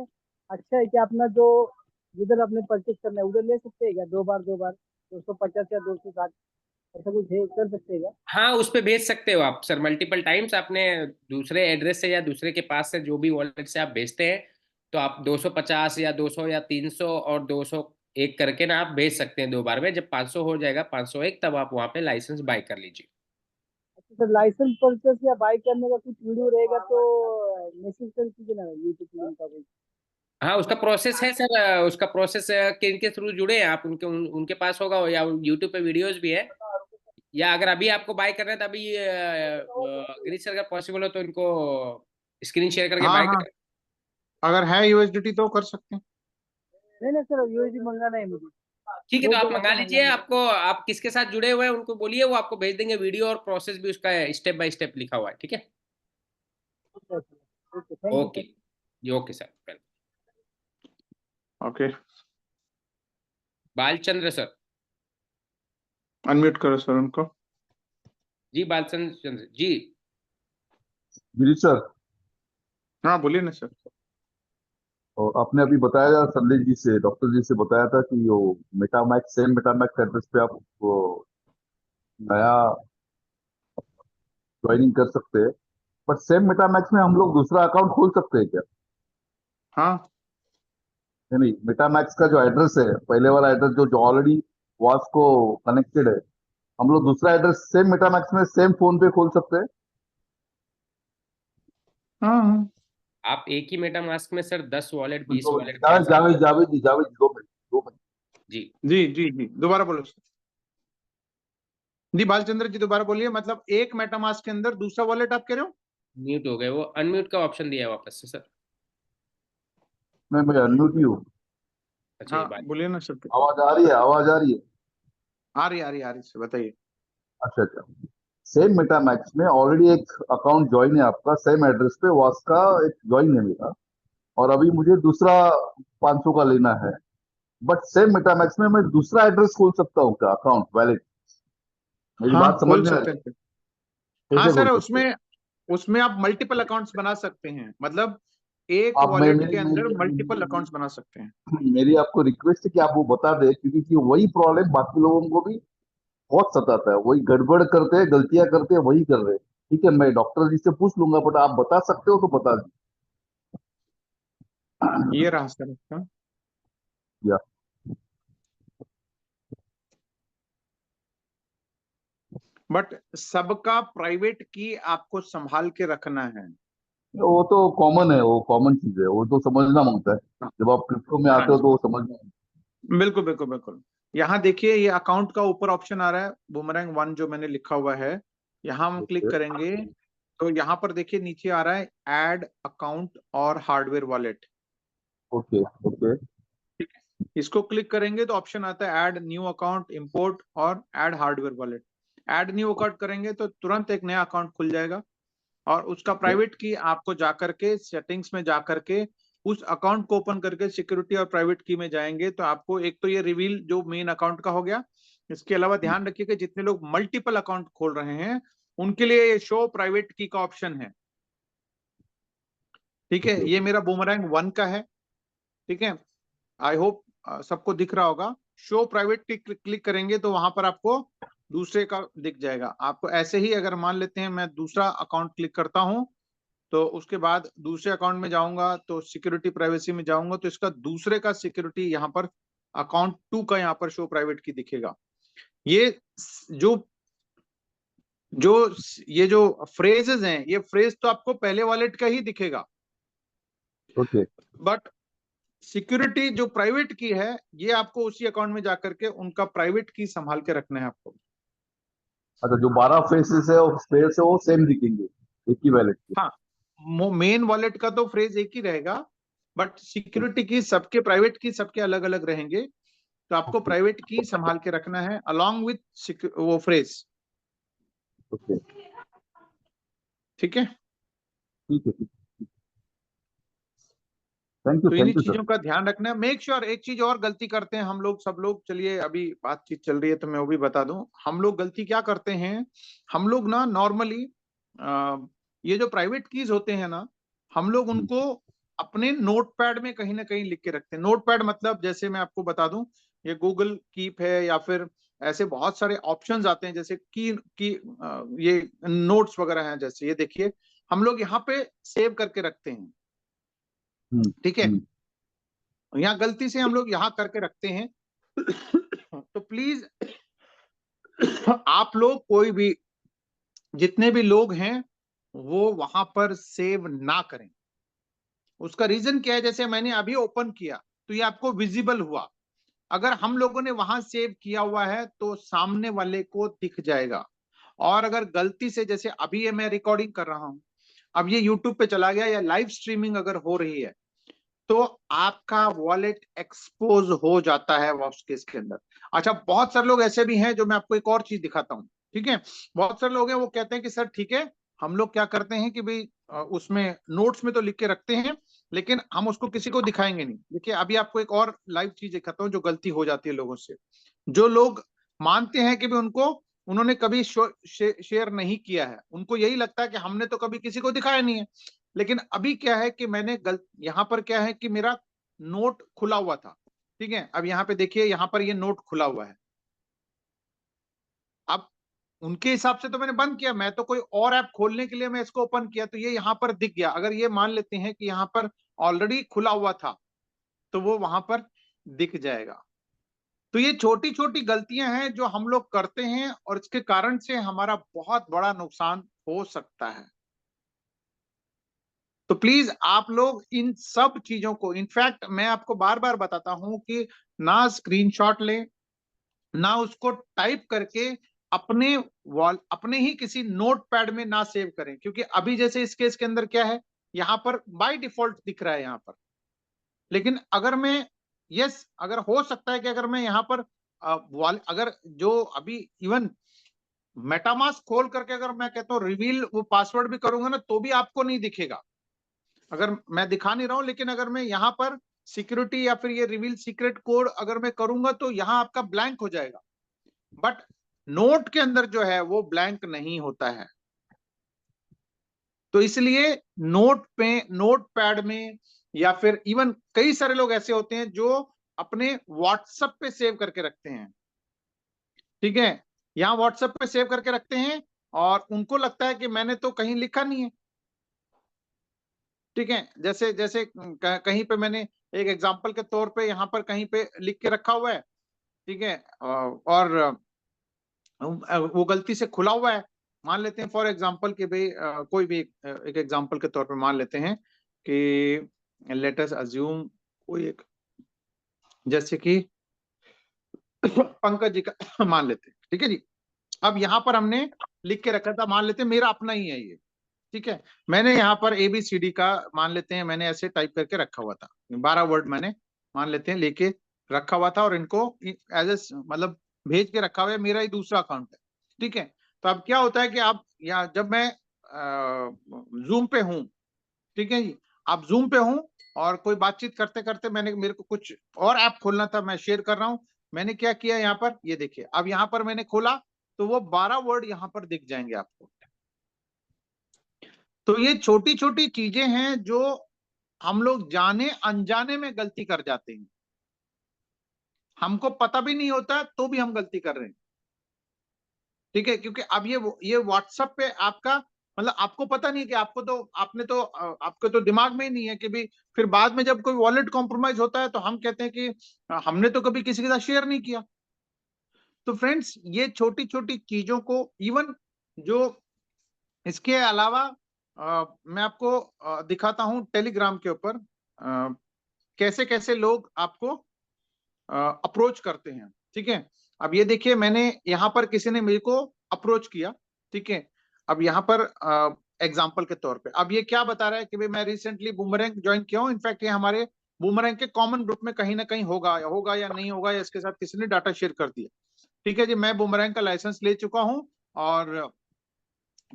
अच्छा है कि अपना जो जिधर अपने परचेज करना है उधर ले सकते हैं क्या? 2 बार 250 या 260, ऐसा कुछ है, कर सकते हैं क्या?
हाँ, उस पे भेज सकते हो आप सर, मल्टीपल टाइम्स आपने दूसरे एड्रेस से या दूसरे के पास से जो भी वॉलेट से आप भेजते हैं, तो आप 250 या 200 या 300 और 201 करके ना आप भेज सकते हैं 2 बार में। जब 500 हो जाएगा, 501, तब आप वहाँ पे लाइसेंस बाय कर लीजिए।
अच्छा सर, लाइसेंस परचेस या बाई करने का कुछ वीडियो रहेगा तो मैसेज कर दीजिए ना यूट्यूब लिंक का कुछ।
हाँ उसका प्रोसेस है सर, उसका प्रोसेस किनके थ्रू जुड़े हैं आप, उनके पास होगा, या यूट्यूब पे वीडियोस भी है, या अगर अभी आपको बाय करना है तो अभी गिरीश सर अगर पॉसिबल हो तो इनको स्क्रीन शेयर करके
हाँ
बाय
हाँ,
कर।
अगर है यूएसडीटी तो कर सकते हैं।
नहीं नहीं सर, यूएसडी मंगाना है मुझे,
ठीक है,
दो
तो आप
जगह
मंगा
से
लीजिए,
मंगाना है।
आपको आप किसके साथ जुड़े हुए हैं उनको बोलिए, वो आपको भेज देंगे वीडियो और प्रोसेस भी उसका स्टेप बाय स्टेप लिखा हुआ है, ठीक है।
Okay, thank you
okay
sir.
जी, okay sir.
Okay,
Balachandra sir.
Unmute करो सर उनको।
जी बालचंद्र जी।
गिरीश सर,
हाँ बोलिए ना सर।
और आपने अभी बताया संजय जी से, डॉक्टर जी से बताया था कि वो मेटामैक्स, सेम मेटामैक्स एड्रेस पे आप वो नया ज्वाइनिंग कर सकते हैं, बट सेम मेटामैक्स में हम लोग दूसरा अकाउंट खोल सकते हैं क्या?
हाँ
नहीं, मेटामैक्स का जो एड्रेस है, पहले वाला एड्रेस जो ऑलरेडी वास को कनेक्टेड है, हम लोग दूसरा एड्रेस सेम मेटामैक्स में सेम फोन पे खोल सकते हैं?
हाँ हाँ।
आप एक ही मेटा मास्क में सर 10 वॉलेट 20
तो
वॉलेट बना
जावेद
सकते
जावेद जावेद जी, जावेद जी, 2 मिनट 2 मिनट।
जी।
जी जी जी, दोबारा बोलो सर। जी बालचंद्र जी दोबारा बोलिए, मतलब एक मेटामास्क के अंदर दूसरा वॉलेट आप कह रहे हो?
म्यूट हो गए, वो अनम्यूट का ऑप्शन दिया है वापस से सर।
मैं अनम्यूट ही हूँ।
अच्छा ये
हाँ
बात।
बोलिए ना सर।
आवाज आ रही है? आवाज आ रही है?
आ रही आ रही आ रही सर, बताइए।
अच्छा अच्छा। सेम मेटामैक्स में ऑलरेडी एक अकाउंट ज्वाइन है आपका, सेम एड्रेस पे वास का एक ज्वाइन है मेरा, और अभी मुझे दूसरा 500 का लेना है, बट सेम मेटामैक्स में मैं दूसरा एड्रेस खोल सकता हूँ क्या, अकाउंट वैलिड? मेरी
हाँ
बात समझ
खोल
में आ
सकते
रही
हैं
है?
सर। हाँ
कैसे खोल
सर,
सकते हैं?
उसमें उसमें आप मल्टीपल अकाउंट्स बना सकते हैं, मतलब एक
आप मैं
वॉलेट
मेरी
के अंदर मल्टीपल
मेरी,
अकाउंट्स बना सकते हैं।
मेरी आपको रिक्वेस्ट है कि आप वो बता दें, क्योंकि कि वही प्रॉब्लम बाकी लोगों को भी बहुत सताता है, वही गड़बड़ करते हैं, गलतियां करते हैं, वही कर रहे हैं। ठीक है, मैं डॉक्टर जी से पूछ लूंगा, बट आप बता सकते हो तो बता
ये रहा सर इसका।
दीजिए।
बट सबका प्राइवेट की आपको संभाल के रखना है।
वो तो कॉमन है, वो कॉमन चीज है, वो तो समझना मांगता है, जब आप क्रिप्टो में
हाँ
आते हो
जी,
तो वो समझना।
बिल्कुल बिल्कुल बिल्कुल। यहाँ देखिए, ये अकाउंट का ऊपर ऑप्शन आ रहा है बूमरैंग वन जो मैंने लिखा हुआ है, यहाँ हम क्लिक
ओके
करेंगे तो यहाँ पर देखिए नीचे आ रहा है ऐड अकाउंट और हार्डवेयर वॉलेट।
Okay okay.
इसको क्लिक करेंगे तो ऑप्शन आता है ऐड न्यू अकाउंट, इंपोर्ट और add hardware wallet. Add new account करेंगे तो तुरंत एक नया अकाउंट खुल जाएगा, और उसका
ओके
प्राइवेट की आपको जाकर के सेटिंग्स में जाकर के उस अकाउंट को ओपन करके सिक्योरिटी और प्राइवेट की में जाएंगे तो आपको एक तो ये रिवील जो मेन अकाउंट का हो गया। इसके अलावा ध्यान रखिए कि जितने लोग मल्टीपल अकाउंट खोल रहे हैं उनके लिए ये शो प्राइवेट की का ऑप्शन है। ठीक है,
ओके
ये मेरा बूमरैंग वन का है। ठीक है, आई होप सबको दिख रहा होगा। शो प्राइवेट की क्लिक करेंगे तो वहां पर आपको दूसरे का दिख जाएगा। आपको ऐसे ही अगर मान लेते हैं मैं दूसरा अकाउंट क्लिक करता हूं, तो उसके बाद दूसरे अकाउंट में जाऊंगा तो सिक्योरिटी प्राइवेसी में जाऊंगा तो इसका दूसरे का सिक्योरिटी यहाँ पर अकाउंट टू का यहाँ पर शो प्राइवेट की दिखेगा। ये जो जो ये जो फ्रेजेस हैं, ये फ्रेज तो आपको पहले वॉलेट का ही दिखेगा,
ओके।
बट सिक्योरिटी जो प्राइवेट की है ये आपको उसी अकाउंट में जाकर के उनका प्राइवेट की संभाल के रखना है आपको।
अच्छा, जो 12 फेसेस है, वो फेस है, वो सेम दिखेंगे एक ही वैलेट के?
हाँ, मेन वॉलेट का तो फ्रेज एक ही रहेगा, बट सिक्योरिटी की सबके, प्राइवेट की सबके अलग अलग रहेंगे, तो आपको प्राइवेट की संभाल के रखना है अलोंग विथ वो फ्रेज।
ओके,
ठीक है,
ठीक है, ठीक।
तो इन्हीं
थैंक यू सर।
चीजों का ध्यान रखना है। मेक श्योर, एक चीज और गलती करते हैं हम लोग सब लोग, चलिए अभी बातचीत चल रही है तो मैं वो भी बता दूं, हम लोग गलती क्या करते हैं। हम लोग ना नॉर्मली ये जो प्राइवेट कीज होते हैं ना, हम लोग उनको अपने नोटपैड में कहीं ना कहीं लिख के रखते हैं। नोटपैड मतलब जैसे मैं आपको बता दूं, ये गूगल कीप है या फिर ऐसे बहुत सारे ऑप्शंस आते हैं, जैसे की ये नोट्स वगैरह हैं, जैसे ये देखिए हम लोग यहाँ पे सेव करके रखते हैं।
हम्म
ठीक है,
हम्म
यहाँ गलती से हम लोग यहाँ करके रखते हैं तो प्लीज आप लोग कोई भी, जितने भी लोग हैं वो वहां पर सेव ना करें। उसका रीजन क्या है, जैसे मैंने अभी ओपन किया तो ये आपको विजिबल हुआ। अगर हम लोगों ने वहां सेव किया हुआ है तो सामने वाले को दिख जाएगा। और अगर गलती से, जैसे अभी ये मैं रिकॉर्डिंग कर रहा हूं, अब ये यूट्यूब पे चला गया या लाइव स्ट्रीमिंग अगर हो रही है, तो आपका वॉलेट एक्सपोज हो जाता है वॉप्स के अंदर। अच्छा, बहुत सारे लोग ऐसे भी हैं, जो मैं आपको एक और चीज दिखाता हूँ, ठीक है। बहुत सारे लोग हैं वो कहते हैं कि सर ठीक है, हम लोग क्या करते हैं कि भाई उसमें नोट्स में तो लिख के रखते हैं, लेकिन हम उसको किसी को दिखाएंगे नहीं। देखिए अभी आपको एक और लाइव चीज दिखाता हूँ जो गलती हो जाती है लोगों से। जो लोग मानते हैं कि भाई उन्होंने कभी शेयर नहीं किया है, उनको यही लगता है कि हमने तो कभी किसी को दिखाया नहीं है। लेकिन अभी क्या है कि मैंने यहाँ पर क्या है कि मेरा नोट खुला हुआ था, ठीक है। अब यहाँ पे देखिए, यहाँ पर ये नोट खुला हुआ है। अब उनके हिसाब से तो मैंने बंद किया, मैं तो कोई और ऐप खोलने के लिए मैं इसको ओपन किया तो ये यहाँ पर दिख गया। अगर ये मान लेते हैं कि यहाँ पर ऑलरेडी खुला हुआ था तो वो वहां पर दिख जाएगा। तो ये छोटी छोटी गलतियां हैं जो हम लोग करते हैं और इसके कारण से हमारा बहुत बड़ा नुकसान हो सकता है। तो प्लीज आप लोग इन सब चीजों को, इनफैक्ट मैं आपको बार बार बताता हूं कि ना स्क्रीनशॉट लें, ना उसको टाइप करके अपने ही किसी नोटपैड में ना सेव करें। क्योंकि अभी जैसे इस केस के अंदर क्या है, यहां पर बाय डिफॉल्ट दिख रहा है यहां पर। लेकिन अगर मैं, यस, अगर हो सकता है कि अगर मैं यहाँ पर अगर जो अभी इवन मेटामास्क खोल करके अगर मैं कहता हूँ रिवील वो पासवर्ड भी करूंगा ना, तो भी आपको नहीं दिखेगा। अगर मैं दिखा नहीं रहा हूं, लेकिन अगर मैं यहाँ पर सिक्योरिटी या फिर ये रिवील सीक्रेट कोड अगर मैं करूंगा तो यहाँ आपका ब्लैंक हो जाएगा। बट नोट के अंदर जो है वो ब्लैंक नहीं होता है। तो इसलिए नोट पैड में, या फिर इवन कई सारे लोग ऐसे होते हैं जो अपने व्हाट्सएप पे सेव करके रखते हैं, ठीक है। यहाँ व्हाट्सएप पे सेव करके रखते हैं और उनको लगता है कि मैंने तो कहीं लिखा नहीं है, ठीक है। जैसे जैसे कहीं पे मैंने एक एग्जांपल के तौर पे यहाँ पर कहीं पे लिख के रखा हुआ है, ठीक है, और वो गलती से खुला हुआ है। मान लेते हैं फॉर एग्जांपल कि भाई कोई भी एक एग्जांपल के तौर पे मान लेते हैं कि लेट अस अज्यूम कोई एक, जैसे कि पंकज जी का मान लेते हैं, ठीक है जी। अब यहाँ पर हमने लिख के रखा था, मान लेते हैं मेरा अपना ही है ये, ठीक है। मैंने यहाँ पर ABCD का मान लेते हैं मैंने ऐसे टाइप करके रखा हुआ था, 12 वर्ड मैंने मान लेते हैं लेके रखा हुआ था, और इनको एज ए मतलब भेज के रखा हुआ है। मेरा ही दूसरा अकाउंट है, ठीक है। तो अब क्या होता है कि अब यहाँ जब मैं जूम पे हूँ, ठीक है जी, आप जूम पे हूँ और कोई बातचीत करते करते मेरे को कुछ और ऐप खोलना था, मैं शेयर कर रहा हूँ। मैंने क्या किया, यहाँ पर ये देखिए, अब यहाँ पर मैंने खोला तो वो 12 वर्ड यहाँ पर दिख जाएंगे आपको। तो ये छोटी छोटी चीजें हैं जो हम लोग जाने अनजाने में गलती कर जाते हैं, हमको पता भी नहीं होता तो भी हम गलती कर रहे हैं, ठीक है। क्योंकि अब ये व्हाट्सएप पे आपका मतलब आपको पता नहीं कि आपके तो दिमाग में ही नहीं है कि भी फिर बाद में जब कोई वॉलेट कॉम्प्रोमाइज होता है तो हम कहते हैं कि हमने तो कभी किसी के साथ शेयर नहीं किया। तो फ्रेंड्स, ये छोटी छोटी चीजों को, इवन जो इसके अलावा मैं आपको दिखाता हूं टेलीग्राम के ऊपर कैसे कैसे लोग आपको अप्रोच करते हैं, ठीक है। अब ये देखिए, मैंने यहाँ पर किसी ने मेरे को अप्रोच किया, ठीक है। अब यहाँ पर एग्जाम्पल के तौर पे अब ये क्या बता रहा है कि भाई मैं रिसेंटली बूमरैंक ज्वाइन किया हूँ। इनफैक्ट ये हमारे बूमरैंक के कॉमन ग्रुप में कहीं ना कहीं होगा या नहीं होगा, या इसके साथ किसी ने डाटा शेयर कर दिया, ठीक है जी। मैं बूमरैंक का लाइसेंस ले चुका हूँ और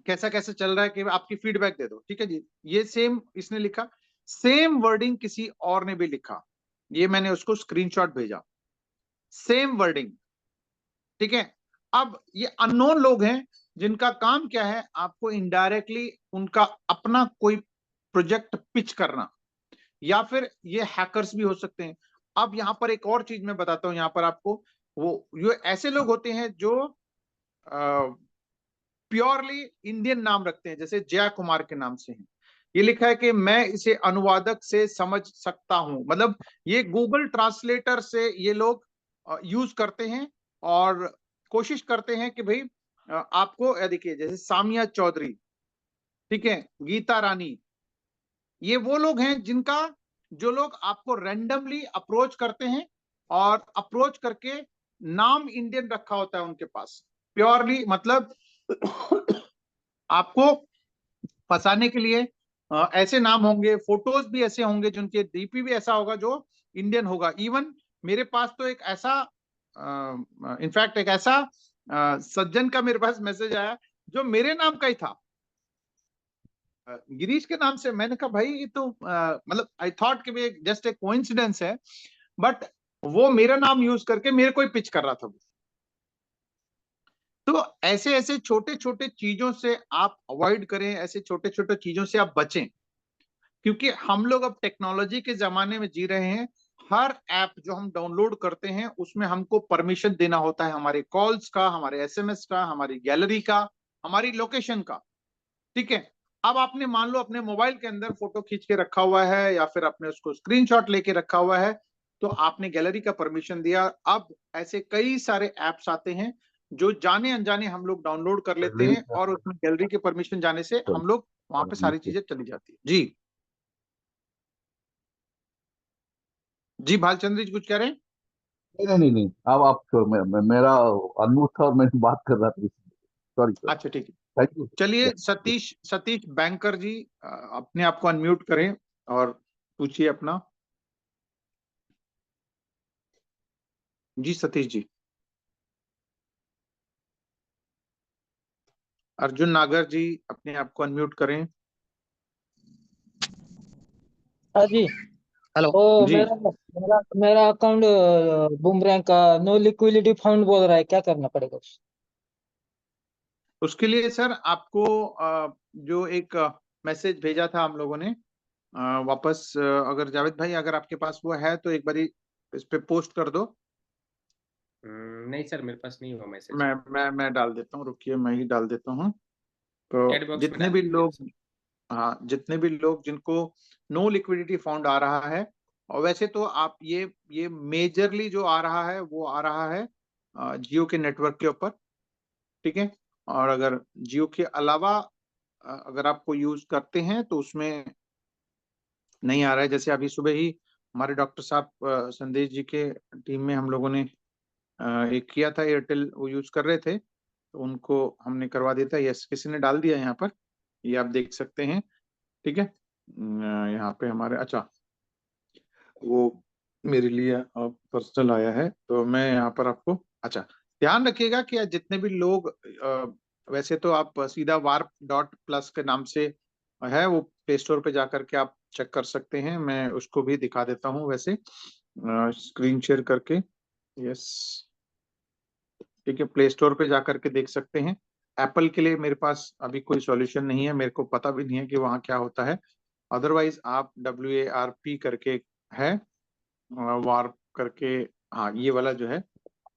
कैसा कैसा चल रहा है कि आपकी फीडबैक दे दो, ठीक है जी। ये सेम इसने लिखा, सेम वर्डिंग किसी और ने भी लिखा, ये मैंने उसको स्क्रीनशॉट भेजा, सेम वर्डिंग, ठीक है। अब ये अननोन लोग हैं जिनका काम क्या है, आपको इनडायरेक्टली उनका अपना कोई प्रोजेक्ट पिच करना, या फिर ये हैकर्स भी हो सकते हैं। अब यहां पर एक और चीज मैं बताता हूं, यहां पर आपको ये ऐसे लोग होते हैं जो प्योरली इंडियन नाम रखते हैं, जैसे जय कुमार के नाम से हैं। ये लिखा है कि मैं इसे अनुवादक से समझ सकता हूं, मतलब ये गूगल ट्रांसलेटर से ये लोग यूज करते हैं और कोशिश करते हैं कि भाई आपको देखिए, जैसे सामिया चौधरी, ठीक है, गीता रानी, ये वो लोग हैं जो लोग आपको रैंडमली अप्रोच करते हैं और अप्रोच करके नाम इंडियन रखा होता है उनके पास, प्योरली मतलब आपको फंसाने के लिए ऐसे नाम होंगे, फोटोज भी ऐसे होंगे, जिनके डीपी भी ऐसा होगा जो इंडियन होगा। इवन मेरे पास तो एक ऐसा इनफैक्ट एक ऐसा सज्जन का मेरे पास मैसेज आया जो मेरे नाम का ही था, गिरीश के नाम से। मैंने कहा भाई ये तो मतलब आई थॉट कि जस्ट एक कोइंसिडेंस है, बट वो मेरा नाम यूज करके मेरे को ही पिच कर रहा था। तो ऐसे ऐसे छोटे छोटे चीजों से आप अवॉइड करें, ऐसे छोटे छोटे चीजों से आप बचें, क्योंकि हम लोग अब टेक्नोलॉजी के जमाने में जी रहे हैं। हर ऐप जो हम डाउनलोड करते हैं उसमें हमको परमिशन देना होता है, हमारे कॉल्स का, हमारे एसएमएस का, हमारी गैलरी का, हमारी लोकेशन का। ठीक है, अब आपने मान लो अपने मोबाइल के अंदर फोटो खींच के रखा हुआ है या फिर आपने उसको स्क्रीनशॉट लेके रखा हुआ है, तो आपने गैलरी का परमिशन दिया। अब ऐसे कई सारे ऐप्स आते हैं जो जाने अनजाने हम लोग डाउनलोड कर लेते हैं और उसमें गैलरी के परमिशन जाने से हम लोग वहां पे सारी चीजें चली जाती है। जी जी, भालचंद्र जी कुछ कह रहे हैं?
नहीं नहीं नहीं, अब आप छोड़, मेरा अनम्यूट था और मैं बात कर रहा था, सॉरी सर।
अच्छा ठीक है,
थैंक यू।
चलिए सतीश सतीश बैंकर जी, अपने आप को अनम्यूट करें और पूछिए अपना। जी सतीश जी। अर्जुन नागर जी, अपने आप को अनम्यूट करें।
हाँ जी।
हेलो।
ओ
जी,
मेरा मेरा मेरा अकाउंट बुमरैंक का नो लिक्विडिटी फाउंड बोल रहा है, क्या करना पड़ेगा
उसके लिए सर आपको जो एक मैसेज भेजा था हम लोगों ने, वापस अगर जावेद भाई अगर आपके पास वो है तो एक बारी इस पे पोस्ट कर दो।
नहीं सर, मेरे पास नहीं हुआ मैसेज।
मैं डाल देता हूँ, रुकिए मैं ही डाल देता हूँ।
चैट
तो
बॉक्स में
जितने
डाल
भी
दीजिए
लोग,
सर।
हाँ जितने भी लोग जिनको नो लिक्विडिटी फाउंड आ रहा है, और वैसे तो आप ये मेजरली जो आ रहा है वो आ रहा है जियो के नेटवर्क के ऊपर। ठीक है, और अगर जियो के अलावा अगर आपको यूज करते हैं तो उसमें नहीं आ रहा है। जैसे अभी सुबह ही हमारे डॉक्टर साहब संदेश जी के टीम में हम लोगों ने एक किया था, एयरटेल वो यूज कर रहे थे तो उनको हमने करवा दिया था। यस, किसी ने डाल दिया यहाँ पर, ये आप देख सकते हैं। ठीक है, यहाँ पे हमारे, अच्छा वो मेरे लिए पर्सनल आया है तो मैं यहाँ पर आपको, अच्छा ध्यान रखिएगा कि जितने भी लोग वैसे तो आप सीधा warp.plus के नाम से है वो प्ले स्टोर पे जाकर के आप चेक कर सकते हैं। मैं उसको भी दिखा देता हूँ वैसे स्क्रीन शेयर करके। यस, ठीक है, प्ले स्टोर पे जाकर के देख सकते हैं। एप्पल के लिए मेरे पास अभी कोई सॉल्यूशन नहीं है, मेरे को पता भी नहीं है कि वहाँ क्या होता है। अदरवाइज आप WARP करके है, वार्प करके, हाँ ये वाला जो है,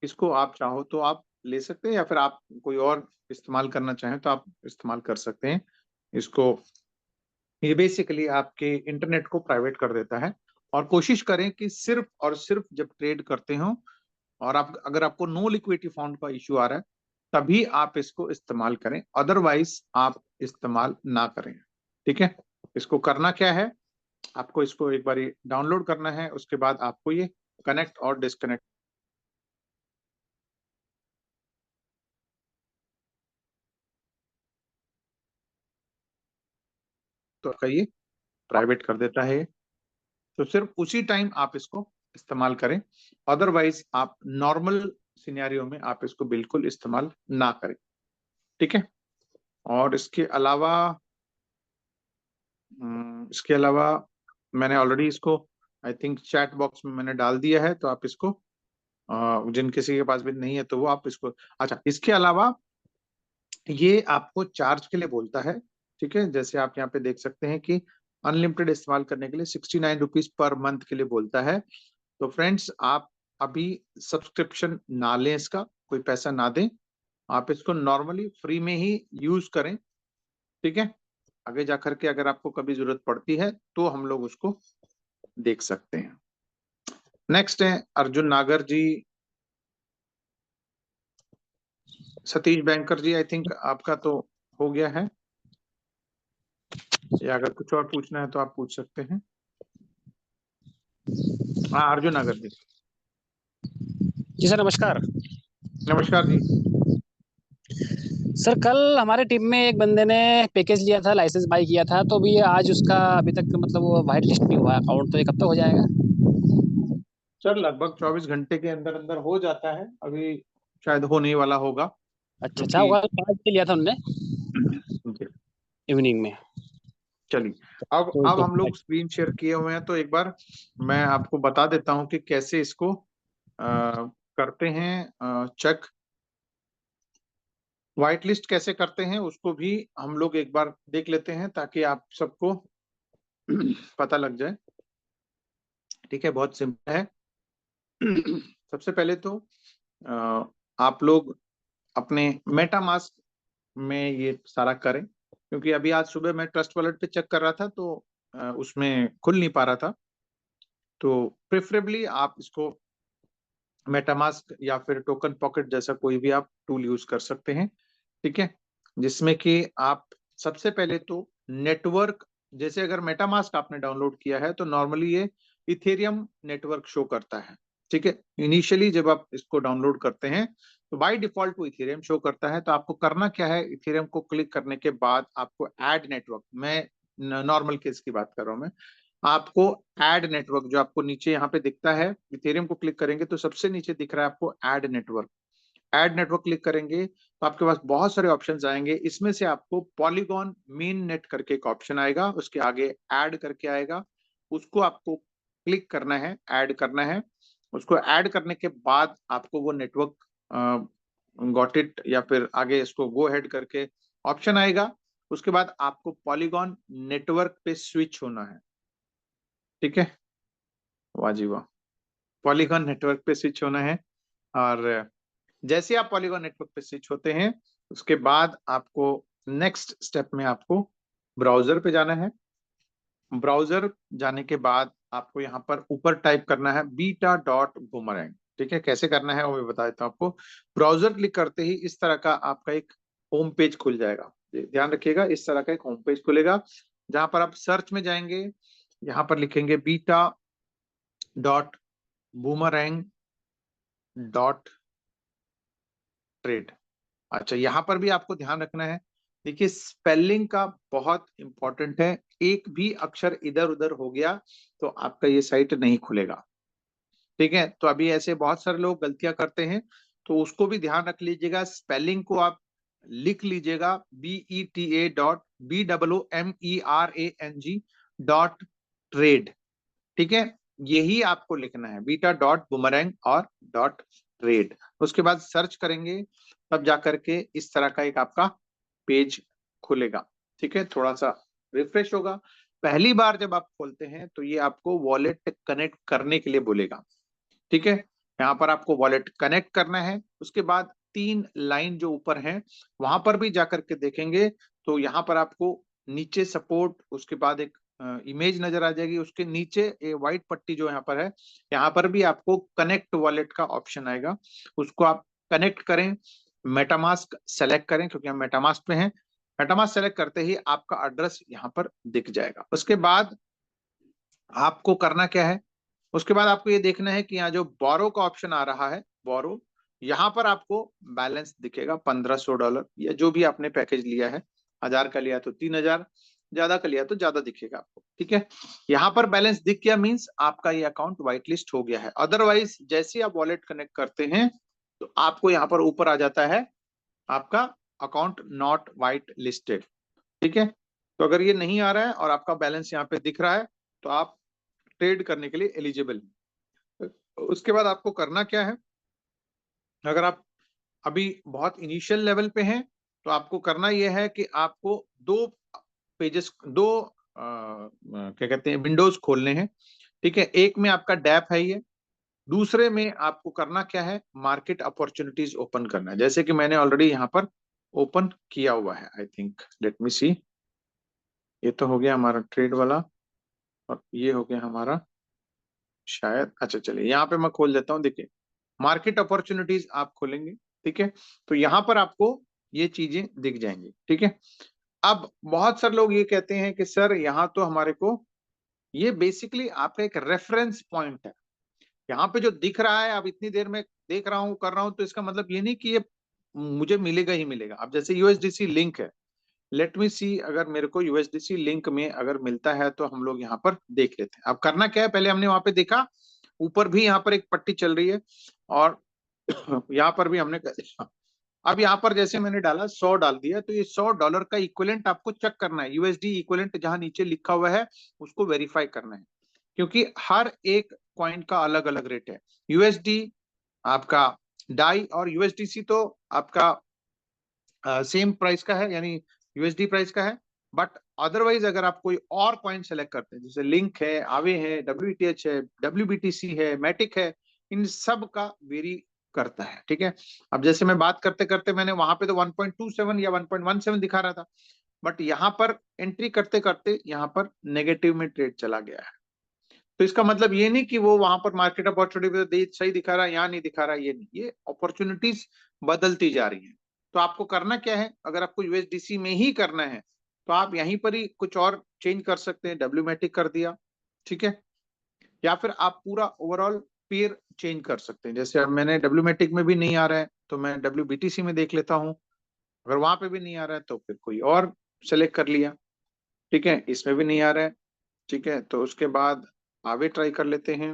इसको आप चाहो तो आप ले सकते हैं या फिर आप कोई और इस्तेमाल करना चाहें तो आप इस्तेमाल कर सकते हैं इसको। ये बेसिकली आपके इंटरनेट को प्राइवेट कर देता है। और कोशिश करें कि सिर्फ और सिर्फ जब ट्रेड करते हो और आप अगर आपको नो लिक्विडिटी फाउंड का इश्यू आ रहा है तभी आप इसको इस्तेमाल करें, अदरवाइज आप इस्तेमाल ना करें। ठीक है, इसको करना क्या है, आपको इसको एक बार डाउनलोड करना है, उसके बाद आपको ये कनेक्ट और डिस्कनेक्ट तो आपका ये प्राइवेट कर देता है। तो सिर्फ उसी टाइम आप इसको इस्तेमाल करें, अदरवाइज आप नॉर्मल सिनेरियो में आप इसको बिल्कुल इस्तेमाल ना करें। ठीक है, और इसके अलावा मैंने ऑलरेडी इसको आई थिंक चैट बॉक्स में मैंने डाल दिया है, तो आप इसको जिन किसी के पास भी नहीं है तो वो आप इसको, अच्छा इसके अलावा ये आपको चार्ज के लिए बोलता है। ठीक है, जैसे आप यहाँ पे देख सकते हैं कि अनलिमिटेड इस्तेमाल करने के लिए 69 रुपीज पर मंथ के लिए बोलता है। तो फ्रेंड्स आप अभी सब्सक्रिप्शन ना लें, इसका कोई पैसा ना दें, आप इसको नॉर्मली फ्री में ही यूज करें। ठीक है, आगे जाकर के अगर आपको कभी जरूरत पड़ती है तो हम लोग उसको देख सकते हैं। नेक्स्ट है अर्जुन नागर जी। सतीश बैंकर जी, आई थिंक आपका तो हो गया है। या अगर कुछ और पूछना है तो आप पूछ सकते हैं। हाँ अर्जुन अगर जी।
जी सर नमस्कार।
नमस्कार जी।
सर कल हमारे टीम में एक बंदे ने पैकेज लिया था, लाइसेंस बाई किया था, तो अभी आज उसका अभी तक मतलब वो वाइट लिस्ट नहीं हुआ अकाउंट, तो ये कब तक हो जाएगा?
सर लगभग 24 घंटे के अंदर अंदर हो जाता है, अभी शायद होने वाला होगा
अच्छा अच्छा,
क्योंकि
होगा। 5 बजे लिया था उनने
जी,
इवनिंग में।
चलिए अब हम लोग स्क्रीन शेयर किए हुए हैं, तो एक बार मैं आपको बता देता हूं कि कैसे इसको करते हैं चेक। व्हाइट लिस्ट कैसे करते हैं उसको भी हम लोग एक बार देख लेते हैं ताकि आप सबको पता लग जाए। ठीक है, बहुत सिंपल है। सबसे पहले तो आप लोग अपने मेटामास्क में ये सारा करें, क्योंकि अभी आज सुबह मैं ट्रस्ट वॉलेट पे चेक कर रहा था तो उसमें खुल नहीं पा रहा था। तो प्रेफरेबली आप इसको मेटामास्क या फिर टोकन पॉकेट जैसा कोई भी आप टूल यूज कर सकते हैं। ठीक है, जिसमें कि आप सबसे पहले तो नेटवर्क, जैसे अगर मेटामास्क आपने डाउनलोड किया है तो नॉर्मली ये इथेरियम नेटवर्क शो करता है। ठीक है, इनिशियली जब आप इसको डाउनलोड करते हैं तो बाय डिफॉल्ट वो इथेरियम शो करता है। तो आपको करना क्या है, इथेरियम को क्लिक करने के बाद आपको ऐड नेटवर्क, मैं नॉर्मल केस की बात कर रहा हूं मैं, आपको ऐड नेटवर्क जो आपको नीचे यहाँ पे दिखता है, इथेरियम को क्लिक करेंगे तो सबसे नीचे दिख रहा है आपको add network. Add network click करेंगे तो आपके पास बहुत सारे ऑप्शंस आएंगे। इसमें से आपको पॉलीगॉन मेन नेट करके एक ऑप्शन आएगा, उसके आगे ऐड करके आएगा, उसको आपको क्लिक करना है, ऐड करना है। उसको ऐड करने के बाद आपको वो नेटवर्क गॉट इट या फिर आगे इसको गो हेड करके ऑप्शन आएगा। उसके बाद आपको पॉलीगॉन नेटवर्क पे स्विच होना है। ठीक है, वाह जी वाह, पॉलीगॉन नेटवर्क पे स्विच होना है। और जैसे आप पॉलीगॉन नेटवर्क पे स्विच होते हैं उसके बाद आपको नेक्स्ट स्टेप में आपको ब्राउजर पे जाना है। ब्राउजर जाने के बाद आपको यहाँ पर ऊपर टाइप करना है beta.boomerang। ठीक है, कैसे करना है वो मैं बता देता हूँ आपको। ब्राउजर क्लिक करते ही इस तरह का आपका एक होम पेज खुल जाएगा। ध्यान रखिएगा, इस तरह का एक होम पेज खुलेगा जहां पर आप सर्च में जाएंगे, यहाँ पर लिखेंगे beta.boomerang.trade। अच्छा, यहाँ पर भी आपको ध्यान रखना है, देखिए स्पेलिंग का बहुत इंपॉर्टेंट है, एक भी अक्षर इधर उधर हो गया तो आपका ये साइट नहीं खुलेगा। ठीक है, तो अभी ऐसे बहुत सारे लोग गलतियां करते हैं तो उसको भी ध्यान रख लीजिएगा। स्पेलिंग को आप लिख लीजिएगा BETA.BEEMERANG ठीक है, यही आपको लिखना है, beta.boomerang और .trade। उसके बाद सर्च करेंगे तब जाकर के इस तरह का एक आपका पेज खुलेगा। ठीक है, थोड़ा सा रिफ्रेश होगा। पहली बार जब आप खोलते हैं तो ये आपको वॉलेट कनेक्ट करने के लिए बोलेगा। ठीक है, यहाँ पर आपको वॉलेट कनेक्ट करना है। उसके बाद 3 लाइन जो ऊपर है वहां पर भी जाकर के देखेंगे तो यहाँ पर आपको नीचे सपोर्ट, उसके बाद एक इमेज नजर आ जाएगी, उसके नीचे ये व्हाइट पट्टी जो यहाँ पर है, यहाँ पर भी आपको कनेक्ट वॉलेट का ऑप्शन आएगा, उसको आप कनेक्ट करें। मेटामास्क सेलेक्ट करें क्योंकि हम मेटामास्क में हैं। मेटामास्क सेलेक्ट करते ही आपका एड्रेस यहाँ पर दिख जाएगा। उसके बाद आपको करना क्या है, उसके बाद आपको ये देखना है कि यहाँ जो बोरो का ऑप्शन आ रहा है, बोरो, यहाँ पर आपको बैलेंस दिखेगा $1500 या जो भी आपने पैकेज लिया है, 1000 का लिया तो 3000, ज्यादा का लिया तो ज्यादा दिखेगा आपको। ठीक है, यहाँ पर बैलेंस दिख गया मीन्स आपका ये अकाउंट व्हाइट लिस्ट हो गया है। अदरवाइज जैसे आप वॉलेट कनेक्ट करते हैं तो आपको यहाँ पर ऊपर आ जाता है आपका अकाउंट नॉट व्हाइट लिस्टेड। ठीक है, तो अगर ये नहीं आ रहा है और आपका बैलेंस यहाँ पे दिख रहा है तो आप ट्रेड करने के लिए एलिजिबल। उसके बाद आपको करना क्या है, अगर आप अभी बहुत इनिशियल लेवल पे हैं तो आपको करना यह है कि आपको 2 पेजेस, 2 क्या कहते हैं विंडोज खोलने हैं। ठीक है, एक में आपका डैप है ये, दूसरे में आपको करना क्या है, मार्केट अपॉर्चुनिटीज ओपन करना है, जैसे कि मैंने ऑलरेडी यहाँ पर ओपन किया हुआ है। आई थिंक लेट मी सी, ये तो हो गया हमारा ट्रेड वाला और ये हो गया हमारा शायद, अच्छा चलिए यहाँ पे मैं खोल देता हूँ। देखिए मार्केट अपॉर्चुनिटीज आप खोलेंगे। ठीक है, तो यहाँ पर आपको ये चीजें दिख जाएंगी। ठीक है, अब बहुत सारे लोग ये कहते हैं कि सर यहाँ तो हमारे को, ये बेसिकली आपका एक रेफरेंस पॉइंट है, यहाँ पे जो दिख रहा है अब इतनी देर में देख रहा हूँ कर रहा हूँ, तो इसका मतलब ये नहीं कि ये मुझे मिलेगा ही मिलेगा। अब जैसे यूएसडीसी लिंक है, लेट मी सी, अगर मेरे को यूएसडीसी लिंक में अगर मिलता है तो हम लोग यहाँ पर देख लेते हैं। अब करना क्या है, पहले हमने वहां पे देखा ऊपर भी यहाँ पर एक पट्टी चल रही है और यहाँ पर भी हमने अब यहाँ पर जैसे मैंने डाला 100 डाल दिया, तो ये $100 का इक्विवेलेंट आपको चेक करना है, यूएसडी इक्विवेलेंट जहां नीचे लिखा हुआ है उसको वेरीफाई करना है, क्योंकि हर एक कॉइन का अलग अलग रेट है। यूएसडी आपका डाई और यूएसडीसी तो आपका सेम प्राइस का है, यानी यूएसडी प्राइस का है। बट अदरवाइज अगर आप कोई और कॉइन सेलेक्ट करते हैं, जैसे लिंक है, आवे है, WTH है, WBTC है, मैटिक है, इन सब का वेरी करता है। ठीक है, अब जैसे मैं बात करते करते मैंने वहां पे तो 1.27 या 1.17 दिखा रहा था, बट यहाँ पर एंट्री करते करते यहाँ पर नेगेटिव में ट्रेड चला गया है। तो इसका मतलब ये नहीं कि वो वहां पर मार्केट अपॉर्चुनिटी पे सही दिखा रहा है, यहाँ नहीं दिखा रहा है, ये नहीं, ये अपॉर्चुनिटीज बदलती जा रही है। तो आपको करना क्या है, अगर आपको यूएसडीसी में ही करना है तो आप यहीं पर ही कुछ और चेंज कर सकते हैं, डब्ल्यूमेटिक कर दिया, ठीक है, या फिर आप पूरा ओवरऑल पेयर चेंज कर सकते हैं। जैसे अब मैंने डब्ल्यूमेटिक में भी नहीं आ रहा है तो मैं WBTC में देख लेता हूँ, अगर वहां पे भी नहीं आ रहा है तो फिर कोई और सेलेक्ट कर लिया, ठीक है, इसमें भी नहीं आ रहा है, ठीक है, तो उसके बाद आगे ट्राई कर लेते हैं,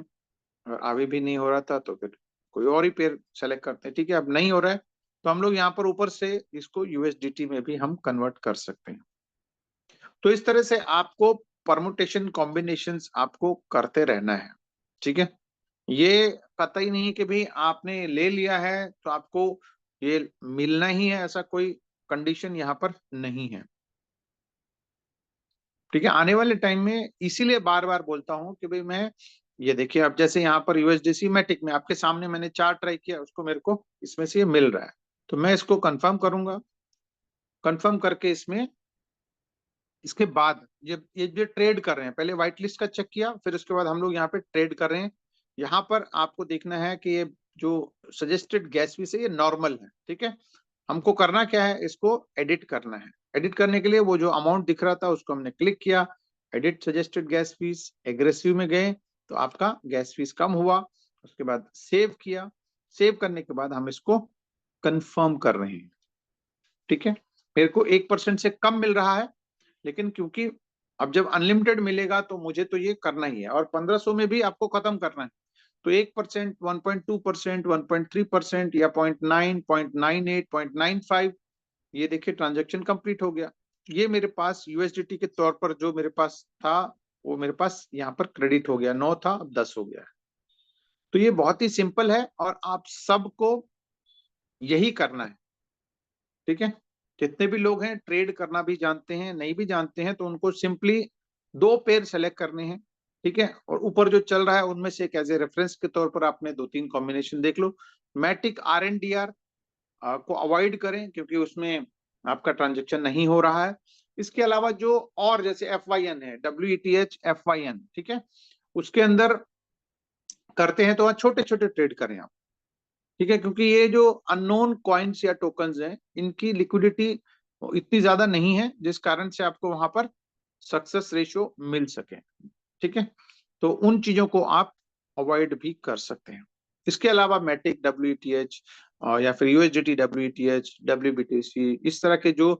और आगे भी नहीं हो रहा था तो फिर कोई और ही पेयर सेलेक्ट करते हैं, ठीक है। अब नहीं हो रहा है तो हम लोग यहाँ पर ऊपर से इसको यूएसडीटी में भी हम कन्वर्ट कर सकते हैं। तो इस तरह से आपको परमुटेशन कॉम्बिनेशंस आपको करते रहना है, ठीक है। ये कतई नहीं कि भाई आपने ले लिया है तो आपको ये मिलना ही है, ऐसा कोई कंडीशन यहाँ पर नहीं है, ठीक है। आने वाले टाइम में इसीलिए बार बार बोलता हूं कि भाई मैं, ये देखिए अब जैसे यहाँ पर यूएसडीसी मैटिक में आपके सामने मैंने चार्ट ट्राई किया, उसको मेरे को इसमें से ये मिल रहा है, तो मैं इसको कंफर्म करूंगा। कंफर्म करके इसमें इसके बाद ये जो ट्रेड कर रहे हैं, पहले व्हाइट लिस्ट का चेक किया, फिर उसके बाद हम लोग यहाँ पे ट्रेड कर रहे हैं। यहाँ पर आपको देखना है कि ये जो सजेस्टेड गैस फीस है ये नॉर्मल है, ठीक है। हमको करना क्या है, इसको एडिट करना है। एडिट करने के लिए वो जो अमाउंट दिख रहा था उसको हमने क्लिक किया, edit suggested gas fees, aggressive में गए तो आपका गैस फीस कम हुआ। उसके बाद सेव किया, सेव करने के बाद हम इसको कंफर्म कर रहे हैं, ठीक है। मेरे को 1% से कम मिल रहा है, लेकिन क्योंकि अब जब अनलिमिटेड मिलेगा तो मुझे तो ये करना ही है, और 1500 में भी आपको खत्म करना है, तो 1%, 1.2%, 1.3% या 0.9, 0.98, 0.95, ये देखिए ट्रांजेक्शन कंप्लीट हो गया। ये मेरे पास यूएसडीटी के तौर पर जो मेरे पास था वो मेरे पास यहाँ पर क्रेडिट हो गया, 9 था अब 10 हो गया है। तो ये बहुत ही सिंपल है और आप सबको यही करना है, ठीक है। जितने भी लोग हैं ट्रेड करना भी जानते हैं, नहीं भी जानते हैं, तो उनको सिंपली 2 पेयर सेलेक्ट करने हैं, ठीक है, और ऊपर जो चल रहा है उनमें से एक एज ए रेफरेंस के तौर पर आपने 2-3 कॉम्बिनेशन देख लो। मैटिक RNDR को अवॉइड करें क्योंकि उसमें आपका ट्रांजेक्शन नहीं हो रहा है। इसके अलावा जो और जैसे FYN है, WETH FYN, ठीक है, उसके अंदर करते हैं तो छोटे छोटे ट्रेड करें आप, ठीक है, क्योंकि ये जो अननोन कॉइन्स या टोकन्स हैं इनकी लिक्विडिटी इतनी ज्यादा नहीं है, जिस कारण से आपको वहां पर सक्सेस रेशियो मिल सके, ठीक है। तो उन चीजों को आप अवॉइड भी कर सकते हैं। इसके अलावा मैटिक, WETH या फिर USDT, WETH, WBTC, इस तरह के जो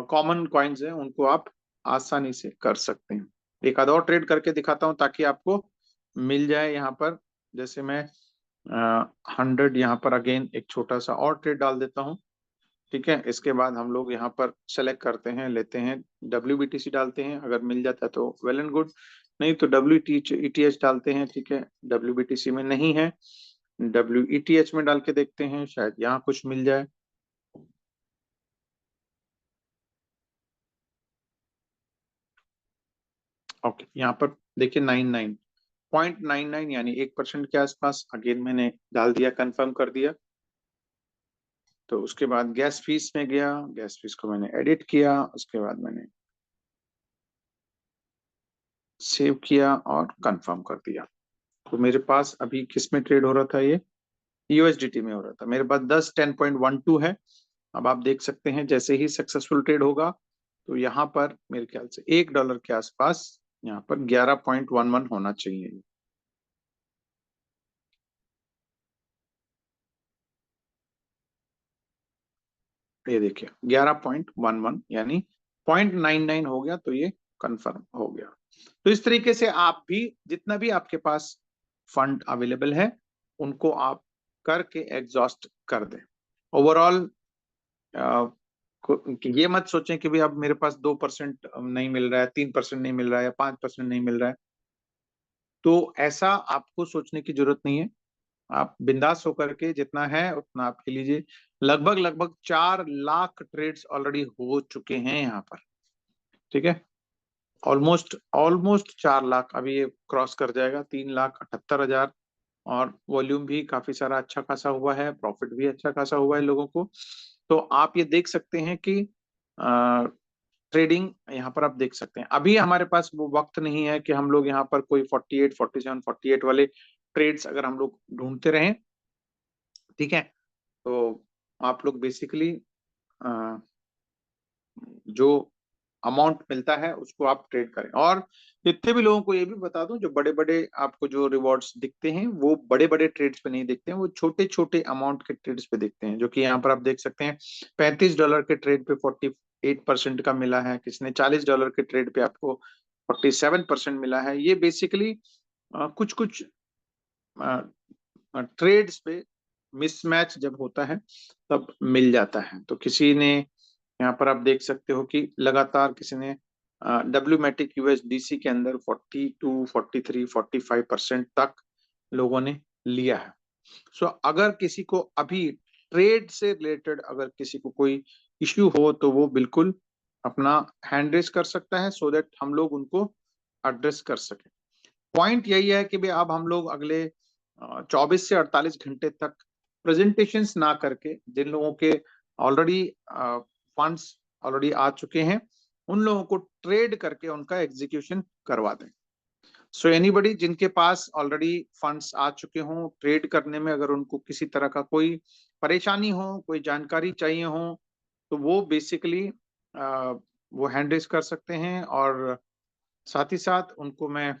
कॉमन कॉइन्स हैं उनको आप आसानी से कर सकते हैं। एक आध और ट्रेड करके दिखाता हूं ताकि आपको मिल जाए। यहाँ पर जैसे मैं 100 यहाँ पर अगेन एक छोटा सा और ट्रेड डाल देता हूँ, ठीक है। इसके बाद हम लोग यहाँ पर सेलेक्ट करते हैं, लेते हैं WBTC डालते हैं, अगर मिल जाता है तो वेल एंड गुड, नहीं तो WETH डालते हैं, ठीक है। WBTC में नहीं है, WETH में डाल के देखते हैं, शायद यहाँ कुछ मिल जाए। ओके, यहाँ पर देखिए 0.99 यानी 1% के आसपास अगेन मैंने डाल दिया, कंफर्म कर दिया। तो उसके बाद गैस फीस में गया, गैस फीस को मैंने एडिट किया, उसके बाद मैंने सेव किया और कंफर्म कर दिया। तो मेरे पास अभी किस में ट्रेड हो रहा था, ये USDT में हो रहा था। मेरे पास 10 10.12 है। अब आप देख सकते हैं जैसे ही सक्सेसफुल ट्रेड होगा तो यहाँ पर मेरे ख्याल से $1 के आसपास यहाँ पर 11.11 होना चाहिए। ये देखिए 11.11 यानी 0.99 हो गया, तो ये कंफर्म हो गया। तो इस तरीके से आप भी जितना भी आपके पास फंड अवेलेबल है उनको आप करके एग्जॉस्ट कर दें। ओवरऑल ये मत सोचें कि भाई अब मेरे पास 2% नहीं मिल रहा है, 3% नहीं मिल रहा है, या 5% नहीं मिल रहा है, तो ऐसा आपको सोचने की जरूरत नहीं है। आप बिंदास होकर के जितना है उतना आप ले लीजिए। लगभग 4 लाख ट्रेड्स ऑलरेडी हो चुके हैं यहाँ पर, ठीक है। ऑलमोस्ट 4 लाख, अभी ये क्रॉस कर जाएगा 3,78,000, और वॉल्यूम भी काफी सारा अच्छा खासा हुआ है, प्रॉफिट भी अच्छा खासा हुआ है लोगों को। तो आप ये देख सकते हैं कि ट्रेडिंग यहाँ पर आप देख सकते हैं। अभी हमारे पास वो वक्त नहीं है कि हम लोग यहाँ पर कोई 48, 47, 48 वाले ट्रेड्स अगर हम लोग ढूंढते रहें, ठीक है। तो आप लोग बेसिकली जो अमाउंट मिलता है उसको आप ट्रेड करें। और जितने भी लोगों को ये भी बता दूं, जो बड़े बड़े आपको जो रिवॉर्ड्स दिखते हैं वो बड़े बड़े ट्रेड्स पे नहीं दिखते हैं, वो छोटे छोटे अमाउंट के ट्रेड्स पे दिखते हैं। जो कि यहाँ पर आप देख सकते हैं $35 के ट्रेड पे 48% का मिला है, किसी ने $40 के ट्रेड पे आपको 47% मिला है। ये बेसिकली कुछ कुछ ट्रेड्स पे मिसमैच जब होता है तब मिल जाता है। तो किसी ने यहाँ पर आप देख सकते हो कि लगातार किसी ने WMATIC USDC के अंदर 42, 43, 45% तक लोगों ने लिया है। सो अगर किसी को अभी ट्रेड से रिलेटेड अगर किसी को कोई इश्यू हो तो वो बिल्कुल अपना हैंड रेज कर सकता है, सो दैट हम लोग उनको एड्रेस कर सके। पॉइंट यही है कि भाई अब हम लोग अगले 24 से 48 घंटे तक प्रेजेंटेशंस ना करके, जिन लोगों के ऑलरेडी फंड्स ऑलरेडी आ चुके हैं उन लोगों को ट्रेड करके उनका एग्जीक्यूशन करवा दें। सो एनीबडी जिनके पास ऑलरेडी फंड्स आ चुके हों, ट्रेड करने में अगर उनको किसी तरह का कोई परेशानी हो, कोई जानकारी चाहिए हो, तो वो बेसिकली वो हैंड रेज कर सकते हैं, और साथ ही साथ उनको मैं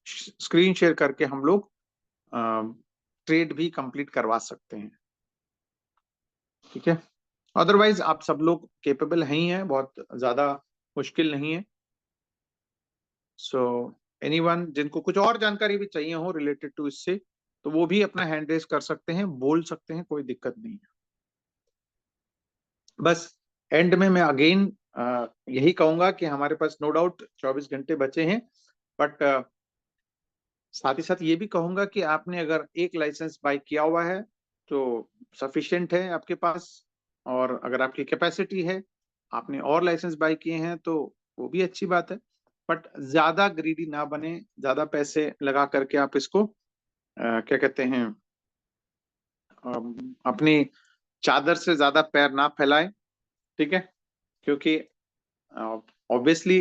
स्क्रीन शेयर करके हम लोग ट्रेड भी कंप्लीट करवा सकते हैं, ठीक है। अदरवाइज आप सब लोग केपेबल ही हैं, बहुत ज्यादा मुश्किल नहीं है। सो एनीवन जिनको कुछ और जानकारी भी चाहिए हो रिलेटेड टू इससे, तो वो भी अपना हैंड रेज कर सकते हैं, बोल सकते हैं, कोई दिक्कत नहीं है। बस एंड में मैं अगेन यही कहूंगा कि हमारे पास नो डाउट 24 घंटे बचे हैं, बट साथ ही साथ ये भी कहूंगा कि आपने अगर एक लाइसेंस बाय किया हुआ है तो सफिशिएंट है आपके पास, और अगर आपकी कैपेसिटी है, आपने और लाइसेंस बाय किए हैं तो वो भी अच्छी बात है। बट ज्यादा ग्रीडी ना बने, ज्यादा पैसे लगा करके आप इसको क्या कहते हैं, अपनी चादर से ज्यादा पैर ना फैलाएं, ठीक है। क्योंकि ऑब्वियसली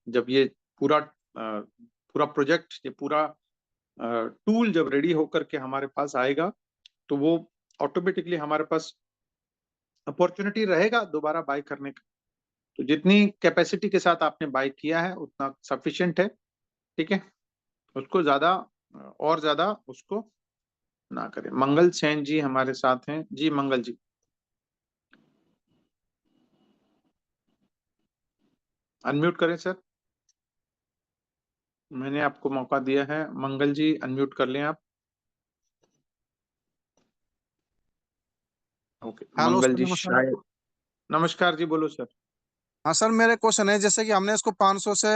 जब ये पूरा प्रोजेक्ट, ये पूरा टूल जब रेडी होकर के हमारे पास आएगा तो वो ऑटोमेटिकली हमारे पास अपॉर्चुनिटी रहेगा दोबारा बाय करने का। तो जितनी कैपेसिटी के साथ आपने बाय किया है उतना सफिशिएंट है, ठीक है। उसको ज्यादा और ज्यादा उसको ना करें। मंगल सेन जी हमारे साथ हैं। जी मंगल जी, अनम्यूट करें सर, मैंने आपको मौका दिया है। मंगल जी अनम्यूट कर लें आप। ओके
हेलो
मंगल
सर,
जी
नमस्कार।
शायद, नमस्कार जी, बोलो सर।
हाँ सर, मेरे क्वेश्चन है, जैसे कि हमने इसको 500 से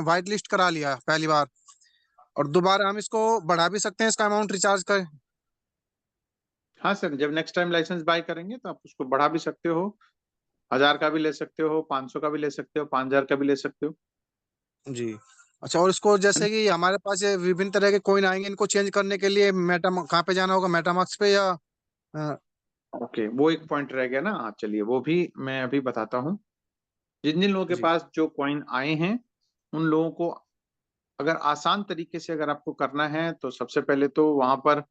वाइट लिस्ट करा लिया पहली बार, और दोबारा हम इसको बढ़ा भी सकते हैं इसका अमाउंट रिचार्ज कर।
हाँ सर, जब नेक्स्ट टाइम लाइसेंस बाय करेंगे तो आप उसको बढ़ा भी सकते हो, 1000 का भी ले सकते हो, 500 का भी ले सकते हो, 5000 का भी ले सकते हो।
जी। अच्छा, और इसको जैसे कि हमारे पास ये विभिन्न तरह के कॉइन आएंगे, इनको चेंज करने के लिए मेटा कहाँ पे जाना होगा, मेटामाक्स पे या
ओके वो एक पॉइंट रह गया ना। हाँ चलिए वो भी मैं अभी बताता हूँ। जिन जिन लोगों के
जी
पास जो कॉइन आए हैं उन लोगों को अगर आसान तरीके से अगर आपको करना है तो सबसे पहले तो वहां पर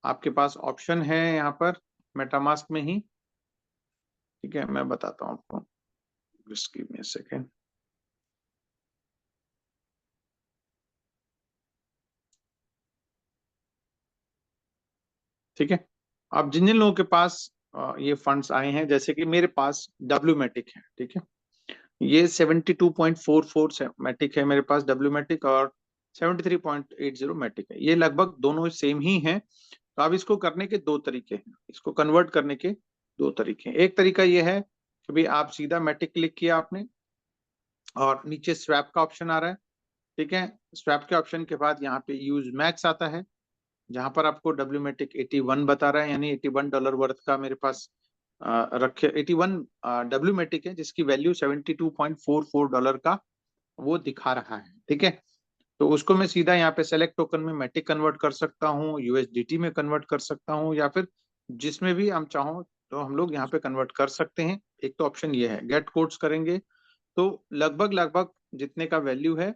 आपके पास ऑप्शन है यहाँ पर मेटामास्क में ही, ठीक है। मैं बताता हूँ आपको, just give me a second. ठीक है। अब जिन जिन लोगों के पास ये फंड्स आए हैं, जैसे कि मेरे पास डब्ल्यूमेटिक है, ठीक है, ये 72.44 मैटिक है मेरे पास डब्ल्यूमेटिक, और 73.80 मैटिक है। ये लगभग दोनों सेम ही हैं। तो अब इसको करने के दो तरीके हैं, इसको कन्वर्ट करने के दो तरीके हैं। एक तरीका ये है कि भाई आप सीधा मैटिक क्लिक किया आपने और नीचे स्वैप का ऑप्शन आ रहा है, ठीक है। स्वैप के ऑप्शन के बाद यहाँ पे यूज मैक्स आता है, जहां पर आपको डब्ल्यूमेटिक 81 बता रहा है, यानी $81 वर्थ का मेरे पास रखे 81 डब्ल्यूमेटिक है, जिसकी वैल्यू $72.44 का वो दिखा रहा है, ठीक है। तो उसको मैं सीधा यहाँ पे सेलेक्ट टोकन में मैटिक कन्वर्ट कर सकता हूँ, यूएसडीटी में कन्वर्ट कर सकता हूँ, या फिर जिसमें भी हम चाहो तो हम लोग यहाँ पे कन्वर्ट कर सकते हैं। एक तो ऑप्शन ये है। गेट कोड्स करेंगे तो लगभग लगभग जितने का वैल्यू है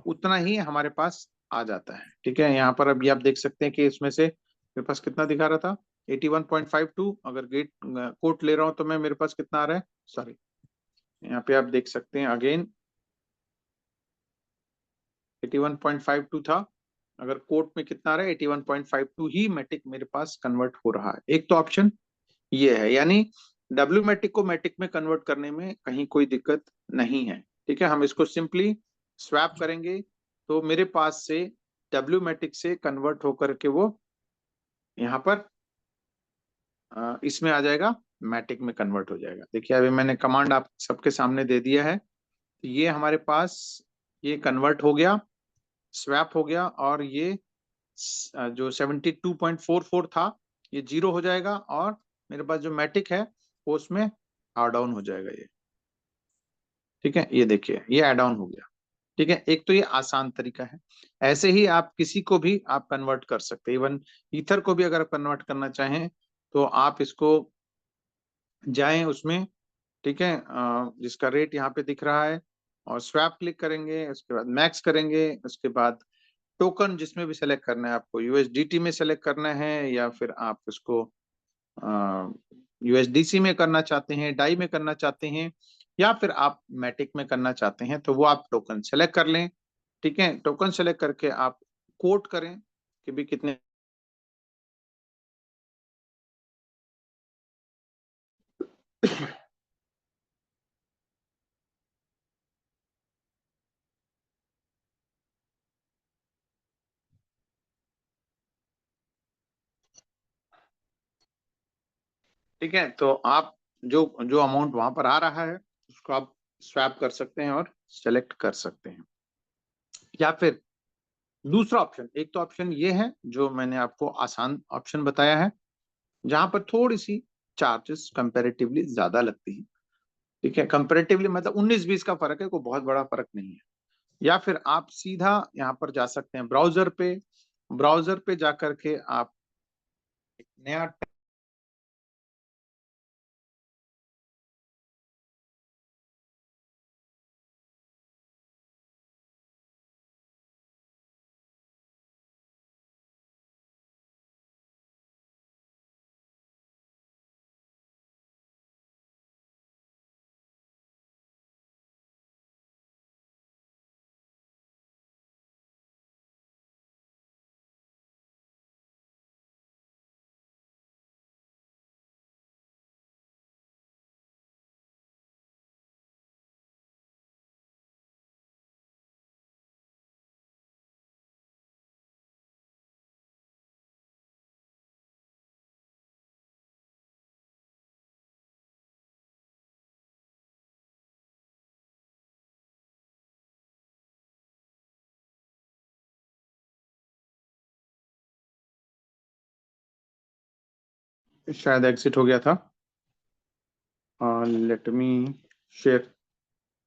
उतना ही हमारे पास आ जाता है, ठीक है। यहाँ पर अभी आप देख सकते हैं कि इसमें से मेरे पास कितना दिखा रहा था 81.52। अगर गेट कोट ले रहा हूं तो मैं मेरे पास कितना आ रहा है, सॉरी यहाँ पे आप देख सकते हैं अगेन 81.52 था। अगर कोट में कितना आ रहा है 81.52 ही मैटिक मेरे पास कन्वर्ट हो रहा है। एक तो ऑप्शन ये है, यानी डब्ल्यू मैटिक को मैटिक में कन्वर्ट करने में कहीं कोई दिक्कत नहीं है, ठीक है। हम इसको सिंपली स्वैप करेंगे तो मेरे पास से डब्ल्यू मैटिक से कन्वर्ट होकर के वो यहाँ पर इसमें आ जाएगा, मैटिक में कन्वर्ट हो जाएगा। देखिए अभी मैंने कमांड आप सबके सामने दे दिया है, तो ये हमारे पास ये कन्वर्ट हो गया, स्वैप हो गया, और ये जो 72.44 था ये 0 हो जाएगा, और मेरे पास जो मैटिक है वो उसमें एड ऑन हो जाएगा ये, ठीक है। ये देखिए ये एड ऑन हो गया, ठीक है। एक तो ये आसान तरीका है। ऐसे ही आप किसी को भी आप कन्वर्ट कर सकते हैं, इवन ईथर को भी अगर कन्वर्ट करना चाहें तो आप इसको जाएं उसमें, ठीक है, जिसका रेट यहाँ पे दिख रहा है, और स्वैप क्लिक करेंगे, उसके बाद मैक्स करेंगे, उसके बाद टोकन जिसमें भी सेलेक्ट करना है आपको, यूएसडीटी में सेलेक्ट करना है या फिर आप उसको यूएसडीसी में करना चाहते हैं, डाई में करना चाहते हैं, या फिर आप मैटिक में करना चाहते हैं, तो वो आप टोकन सेलेक्ट कर लें, ठीक है। टोकन सेलेक्ट करके आप कोट करें कि भी कितने ठीक है। तो आप जो जो अमाउंट वहां पर आ रहा है उसको आप स्वैप कर सकते हैं और सेलेक्ट कर सकते हैं। या फिर दूसरा ऑप्शन, एक तो ऑप्शन ये है जो मैंने आपको आसान ऑप्शन बताया है, जहां पर थोड़ी सी चार्जेस कंपैरेटिवली ज्यादा लगती है, ठीक है। कंपैरेटिवली मतलब 19-20 का फर्क है, कोई बहुत बड़ा फर्क नहीं है। या फिर आप सीधा यहाँ पर जा सकते हैं ब्राउजर पे, ब्राउजर पे जाकर के आप एक नया शायद एग्जिट हो गया था। Let me share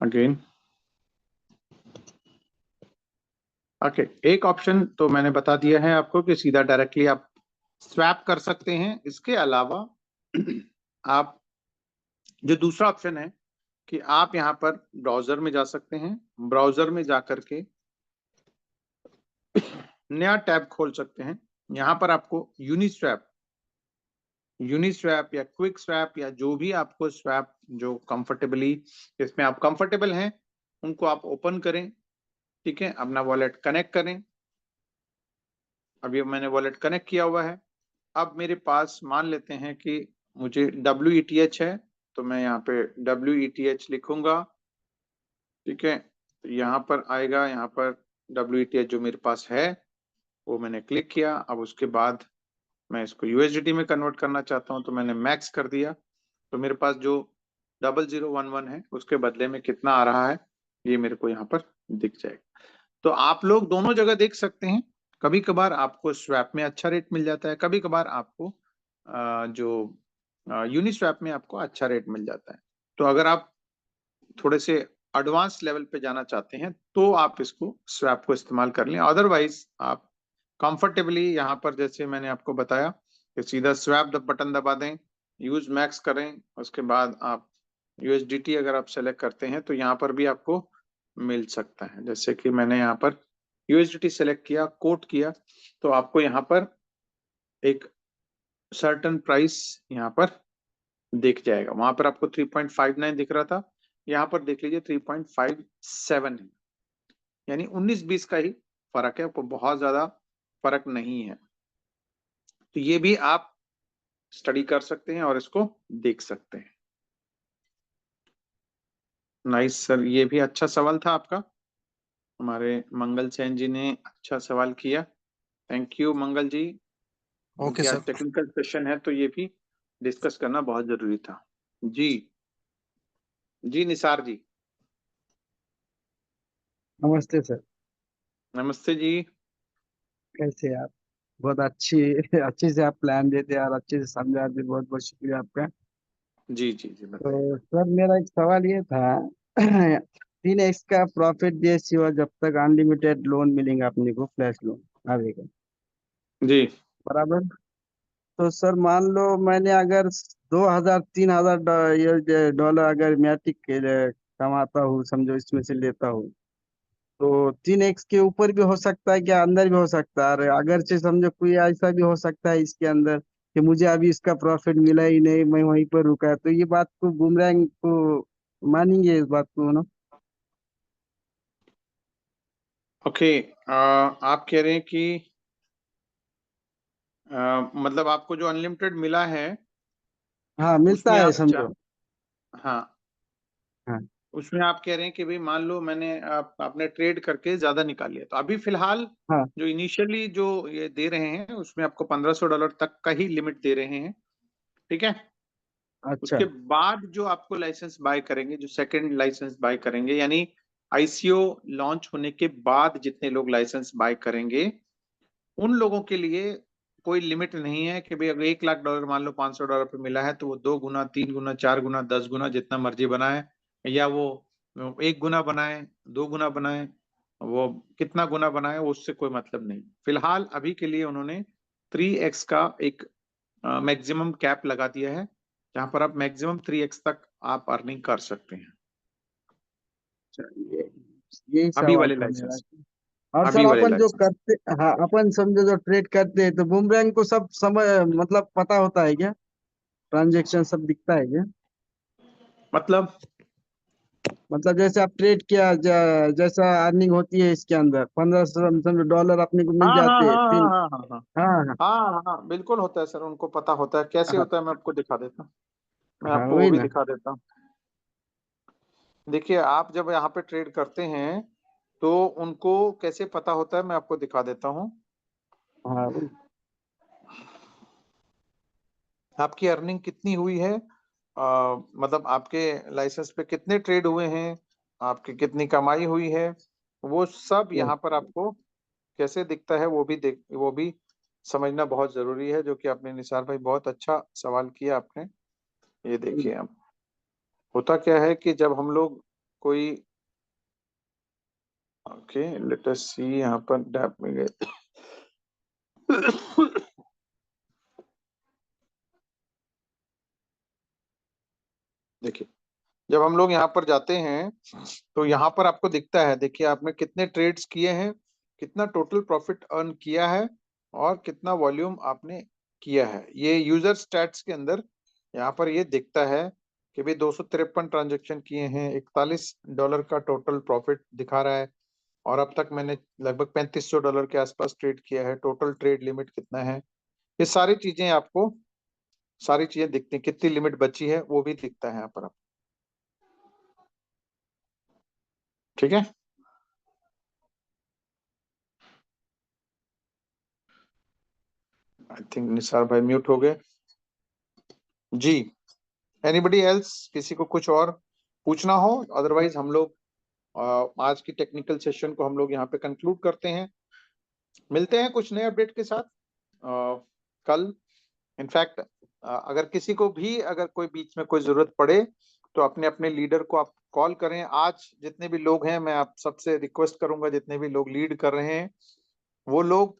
again. Okay, एक ऑप्शन तो मैंने बता दिया है आपको कि सीधा डायरेक्टली आप स्वैप कर सकते हैं। इसके अलावा आप जो दूसरा ऑप्शन है कि आप यहाँ पर ब्राउजर में जा सकते हैं, ब्राउजर में जाकर के नया टैब खोल सकते हैं। यहाँ पर आपको यूनिस्वैप या क्विक स्वैप या जो भी आपको स्वैप जो कंफर्टेबली इसमें आप कंफर्टेबल हैं उनको आप ओपन करें, ठीक है। अपना वॉलेट कनेक्ट करें। अभी मैंने वॉलेट कनेक्ट किया हुआ है, अब मेरे पास मान लेते हैं कि मुझे WETH है, तो मैं यहाँ पे WETH लिखूंगा, ठीक है। तो यहाँ पर आएगा, यहाँ पर WETH जो मेरे पास है वो मैंने क्लिक किया। अब उसके बाद मैं इसको USDT में कन्वर्ट करना चाहता हूँ, तो मैंने मैक्स कर दिया। तो मेरे पास जो 0011 है उसके बदले में कितना आ रहा है ये मेरे को यहाँ पर दिख जाएगा। तो आप लोग दोनों जगह देख सकते हैं, कभी कभार आपको स्वैप में अच्छा रेट मिल जाता है, कभी कभार आपको जो यूनिस्वैप में आपको अच्छा रेट मिल जाता है। तो अगर आप थोड़े से एडवांस लेवल पे जाना चाहते हैं तो आप इसको स्वैप को इस्तेमाल कर लें, अदरवाइज आप कंफर्टेबली यहाँ पर जैसे मैंने आपको बताया कि सीधा स्वैप बटन दबा दें, यूज मैक्स करें, उसके बाद आप USDT अगर आप सेलेक्ट करते हैं तो यहाँ पर भी आपको मिल सकता है। जैसे कि मैंने यहाँ पर USDT सेलेक्ट किया, कोट किया, तो आपको यहाँ पर एक सर्टेन प्राइस यहाँ पर दिख जाएगा। वहां पर आपको 3.59 दिख रहा था, यहाँ पर देख लीजिए 3.57 है, यानी 19-20 का ही फर्क है, बहुत ज्यादा फर्क नहीं है। तो ये भी आप स्टडी कर सकते हैं और इसको देख सकते हैं। नाइस सर, ये भी अच्छा सवाल था आपका, हमारे मंगल सेन जी ने अच्छा सवाल किया। Thank you Mangal ji.
Okay
क्योंकि आज
सर।
टेक्निकल सेशन है तो ये भी डिस्कस करना बहुत जरूरी था। जी जी निसार जी।
नमस्ते सर।
नमस्ते जी।
कैसे हैं आप? बहुत अच्छी अच्छे से आप प्लान देते हैं और अच्छे से समझाते हैं। बहुत बहुत शुक्रिया आपका।
जी जी जी बताइए।
तो सर मेरा एक सवाल ये था 3x का प्रॉफिट बेस हुआ जब तक अनलिमिटेड लोन मिलेगा अपने को, फ्लैश लोन आएगा
जी
बराबर। तो सर मान लो मैंने अगर 2,000 3,000 ये डॉलर अगर मैटिक कमाता हूँ, समझो इसमें से लेता हूँ, तो 3x के ऊपर भी हो सकता है क्या, अंदर भी हो सकता है? अरे अगर से समझो कोई ऐसा भी हो सकता है इसके अंदर कि मुझे अभी इसका प्रॉफिट मिला ही नहीं, मैं वहीं पर रुका, तो ये बात को बुमराह को मानेंगे इस बात को ना?
ओके, आप कह रहे हैं कि मतलब आपको जो अनलिमिटेड मिला है
हाँ मिलता
उसमें
है
आप
समझो।
हाँ,
हाँ
उसमें आप कह रहे हैं कि भाई मान लो मैंने आपने ट्रेड करके ज्यादा निकाल लिया, तो अभी फिलहाल
हाँ।
जो इनिशियली जो ये दे रहे हैं उसमें आपको $1,500 तक का ही लिमिट दे रहे हैं, ठीक है।
अच्छा।
उसके बाद जो आपको लाइसेंस बाय करेंगे, जो सेकंड लाइसेंस बाय करेंगे, यानी ICO लॉन्च होने के बाद जितने लोग लाइसेंस बाय करेंगे उन लोगों के लिए कोई लिमिट नहीं है कि भाई अगर $1,00,000 मान लो $500 पे मिला है तो वो 2 गुना 3 गुना 4 गुना 10 गुना जितना मर्जी बनाए, या वो 1 गुना बनाए 2 गुना बनाए, वो कितना गुना बनाए उससे कोई मतलब नहीं। फिलहाल अभी के लिए उन्होंने 3x का एक मैक्सिमम कैप लगा दिया है, जहां पर आप मैक्सिमम 3x तक आप अर्निंग कर सकते हैं
ये यही
अभी
सवाल
वाले
था मेरा।
लाइसेंस,
और
अभी
सर
वाले
अपन जो
लाइसेंस।
करते, हाँ अपन समझो जो ट्रेड करते हैं तो बुमराह को सब समय मतलब पता होता है क्या? ट्रांजेक्शन सब दिखता है क्या?
मतलब
मतलब जैसे आप ट्रेड किया जैसा अर्निंग होती है इसके अंदर 1500 समझो डॉलर अपने को मिल
हाँ हाँ
जाते हैं
हाँ
तीन।
हाँ हाँ हाँ
हाँ हाँ
हाँ हाँ बिल्कुल होता है सर, उनको पता होता है कैसे
हाँ
होता है, मैं आपको दिखा देता हूँ, मैं
हाँ
आपको वो
वही
भी
ना।
दिखा देता हूँ। देखिए आप जब यहाँ पे ट्रेड करते हैं तो उनको कैसे पता होता है मैं आपको दिखा देता हूँ।
हाँ वही।
आपकी अर्निंग कितनी हुई है, मतलब आपके लाइसेंस पे कितने ट्रेड हुए हैं, आपकी कितनी कमाई हुई है, वो सब यहाँ पर आपको कैसे दिखता है वो भी समझना बहुत जरूरी है, जो कि आपने निसार भाई बहुत अच्छा सवाल किया आपने। ये देखिए आप, होता क्या है कि जब हम लोग कोई, ओके लेट अस सी, यहाँ पर डैप में गए देखिए जब हम लोग यहाँ पर जाते हैं तो यहाँ पर आपको दिखता है, देखिए आपने कितने ट्रेड्स किए हैं, कितना टोटल प्रॉफिट अर्न किया है और कितना वॉल्यूम आपने किया है। ये यूजर स्टैट्स के अंदर यहाँ पर ये दिखता है कि भाई 253 ट्रांजेक्शन किए हैं, $41 का टोटल प्रॉफिट दिखा रहा है, और अब तक मैंने लगभग $3,500 के आसपास ट्रेड किया है। टोटल ट्रेड लिमिट कितना है ये सारी चीजें आपको, सारी चीजें दिखती हैं, कितनी लिमिट बची है वो भी दिखता है यहाँ पर आप, ठीक है। आई थिंक निसार भाई म्यूट हो गए जी। एनीबडी एल्स, किसी को कुछ और पूछना हो? अदरवाइज हम लोग आज की टेक्निकल सेशन को हम लोग यहाँ पे कंक्लूड करते हैं। मिलते हैं कुछ नए अपडेट के साथ कल। इनफैक्ट अगर किसी को भी अगर कोई बीच में कोई जरूरत पड़े तो अपने अपने लीडर को आप कॉल करें। आज जितने भी लोग हैं, मैं आप सबसे रिक्वेस्ट करूंगा, जितने भी लोग लीड कर रहे हैं वो लोग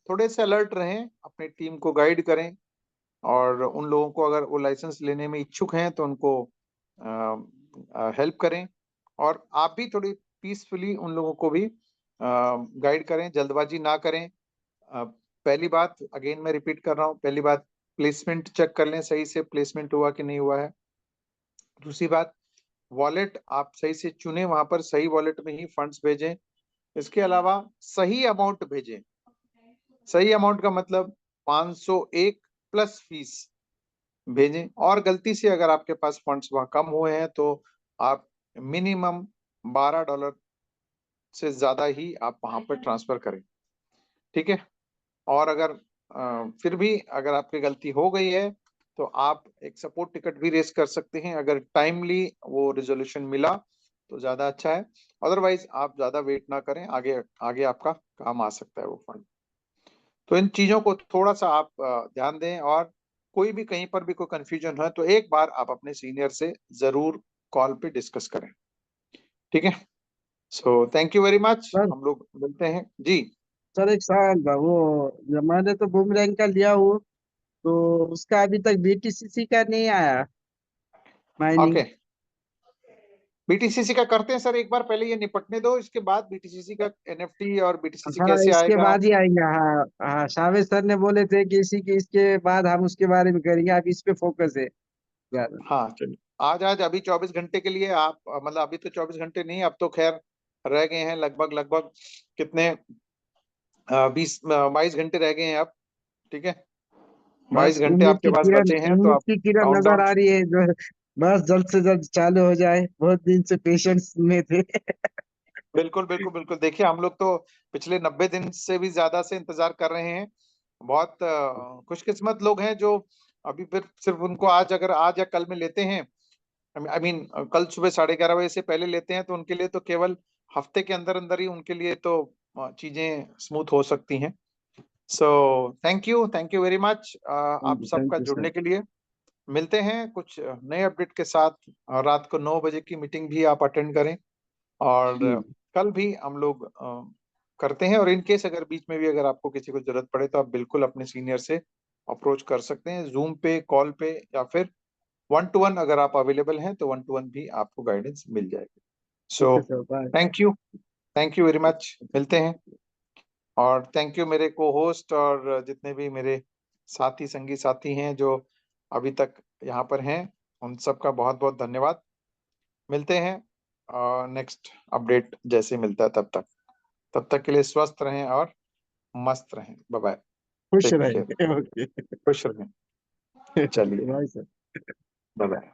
थोड़े से अलर्ट रहें, अपनी टीम को गाइड करें, और उन लोगों को अगर वो लाइसेंस लेने में इच्छुक हैं तो उनको हेल्प करें, और आप भी थोड़ी पीसफुली उन लोगों को भी गाइड करें, जल्दबाजी ना करें। पहली बात, अगेन मैं रिपीट कर रहा हूँ, पहली बात प्लेसमेंट चेक कर लें, सही से प्लेसमेंट हुआ कि नहीं हुआ है। दूसरी बात, वॉलेट आप सही से चुने, वहां पर सही वॉलेट में ही फंड्स भेजें। इसके अलावा सही अमाउंट भेजें। सही अमाउंट का मतलब 501 प्लस फीस भेजें, और गलती से अगर आपके पास फंड्स वहां कम हुए हैं तो आप मिनिमम $12 से ज्यादा ही आप वहां पर ट्रांसफर करें, ठीक है। और अगर फिर भी अगर आपकी गलती हो गई है तो आप एक सपोर्ट टिकट भी रेस कर सकते हैं। अगर टाइमली वो रिजोल्यूशन मिला तो ज्यादा अच्छा है, अदरवाइज आप ज्यादा वेट ना करें, आगे आगे आपका काम आ सकता है वो फंड। तो इन चीजों को थोड़ा सा आप ध्यान दें, और कोई भी कहीं पर भी कोई कंफ्यूजन है तो एक बार आप अपने सीनियर से जरूर कॉल पे डिस्कस करें, ठीक है। So thank you very much,
sir
हम लोग मिलते हैं जी।
सर एक सवाल था, वो मैंने तो बूमरैंग का लिया हूँ, तो उसका अभी तक बीटीसीसी का नहीं आया माइनिंग।
ओके, बीटीसीसी का करते हैं सर, एक बार पहले ये निपटने दो, इसके बाद बीटीसीसी का एनएफटी और बीटीसीसी
हाँ
कैसे
इसके
आएगा।
बाद ही आएंगे। हाँ हाँ, शावेज सर ने बोले थे कि इसी के इसके बाद हम उसके बारे में करेंगे, आप इस पे फोकस है ज्यादा।
हाँ चलिए, आज आज अभी 24 घंटे के लिए आप मतलब अभी तो 24 घंटे नहीं, अब तो खैर रह गए हैं लगभग लगभग कितने 22 घंटे रह गए हैं अब, ठीक है। 22
बस
घंटे आपके पास बचे हैं, तो
उम्मीद
आप
की किरण नजर
काउंटडाउन।
आ रही है जो, बस जल्द से जल्द चालू हो जाए, बहुत दिन से पेशेंस में थे।
बिल्कुल बिल्कुल बिल्कुल, देखिए हम लोग तो पिछले 90 दिन से भी ज्यादा से इंतजार कर रहे हैं। बहुत खुशकिस्मत लोग हैं जो अभी फिर सिर्फ उनको आज, अगर आज या कल में लेते हैं, आई मीन कल सुबह 11:30 बजे से पहले लेते हैं, तो उनके लिए तो केवल हफ्ते के अंदर अंदर ही उनके लिए तो चीजें स्मूथ हो सकती हैं। So thank you very much आप
थैंक
सबका
यू सर।
जुड़ने के लिए। मिलते हैं कुछ नए अपडेट के साथ, और रात को 9 बजे की मीटिंग भी आप अटेंड करें, और कल भी हम लोग करते हैं। और इन केस अगर बीच में भी अगर आपको किसी को जरूरत पड़े तो आप बिल्कुल अपने सीनियर से अप्रोच कर सकते हैं, जूम पे, कॉल पे, या फिर 1-to-1 अगर आप अवेलेबल हैं तो 1-to-1 भी आपको गाइडेंस मिल जाएगी।
ठीक
सो
है sir, bye.
Thank you very much, मिलते हैं। और थैंक यू मेरे को होस्ट और जितने भी मेरे साथी संगी साथी हैं जो अभी तक यहाँ पर हैं, उन सबका बहुत बहुत धन्यवाद। मिलते हैं नेक्स्ट अपडेट जैसे मिलता है, तब तक के लिए स्वस्थ रहें और मस्त रहें। बाय बाय,
खुश
टेक केयर,
रहेंगे। ओके।
खुश रहें। चलिए,
बाय सर।
Bye bye.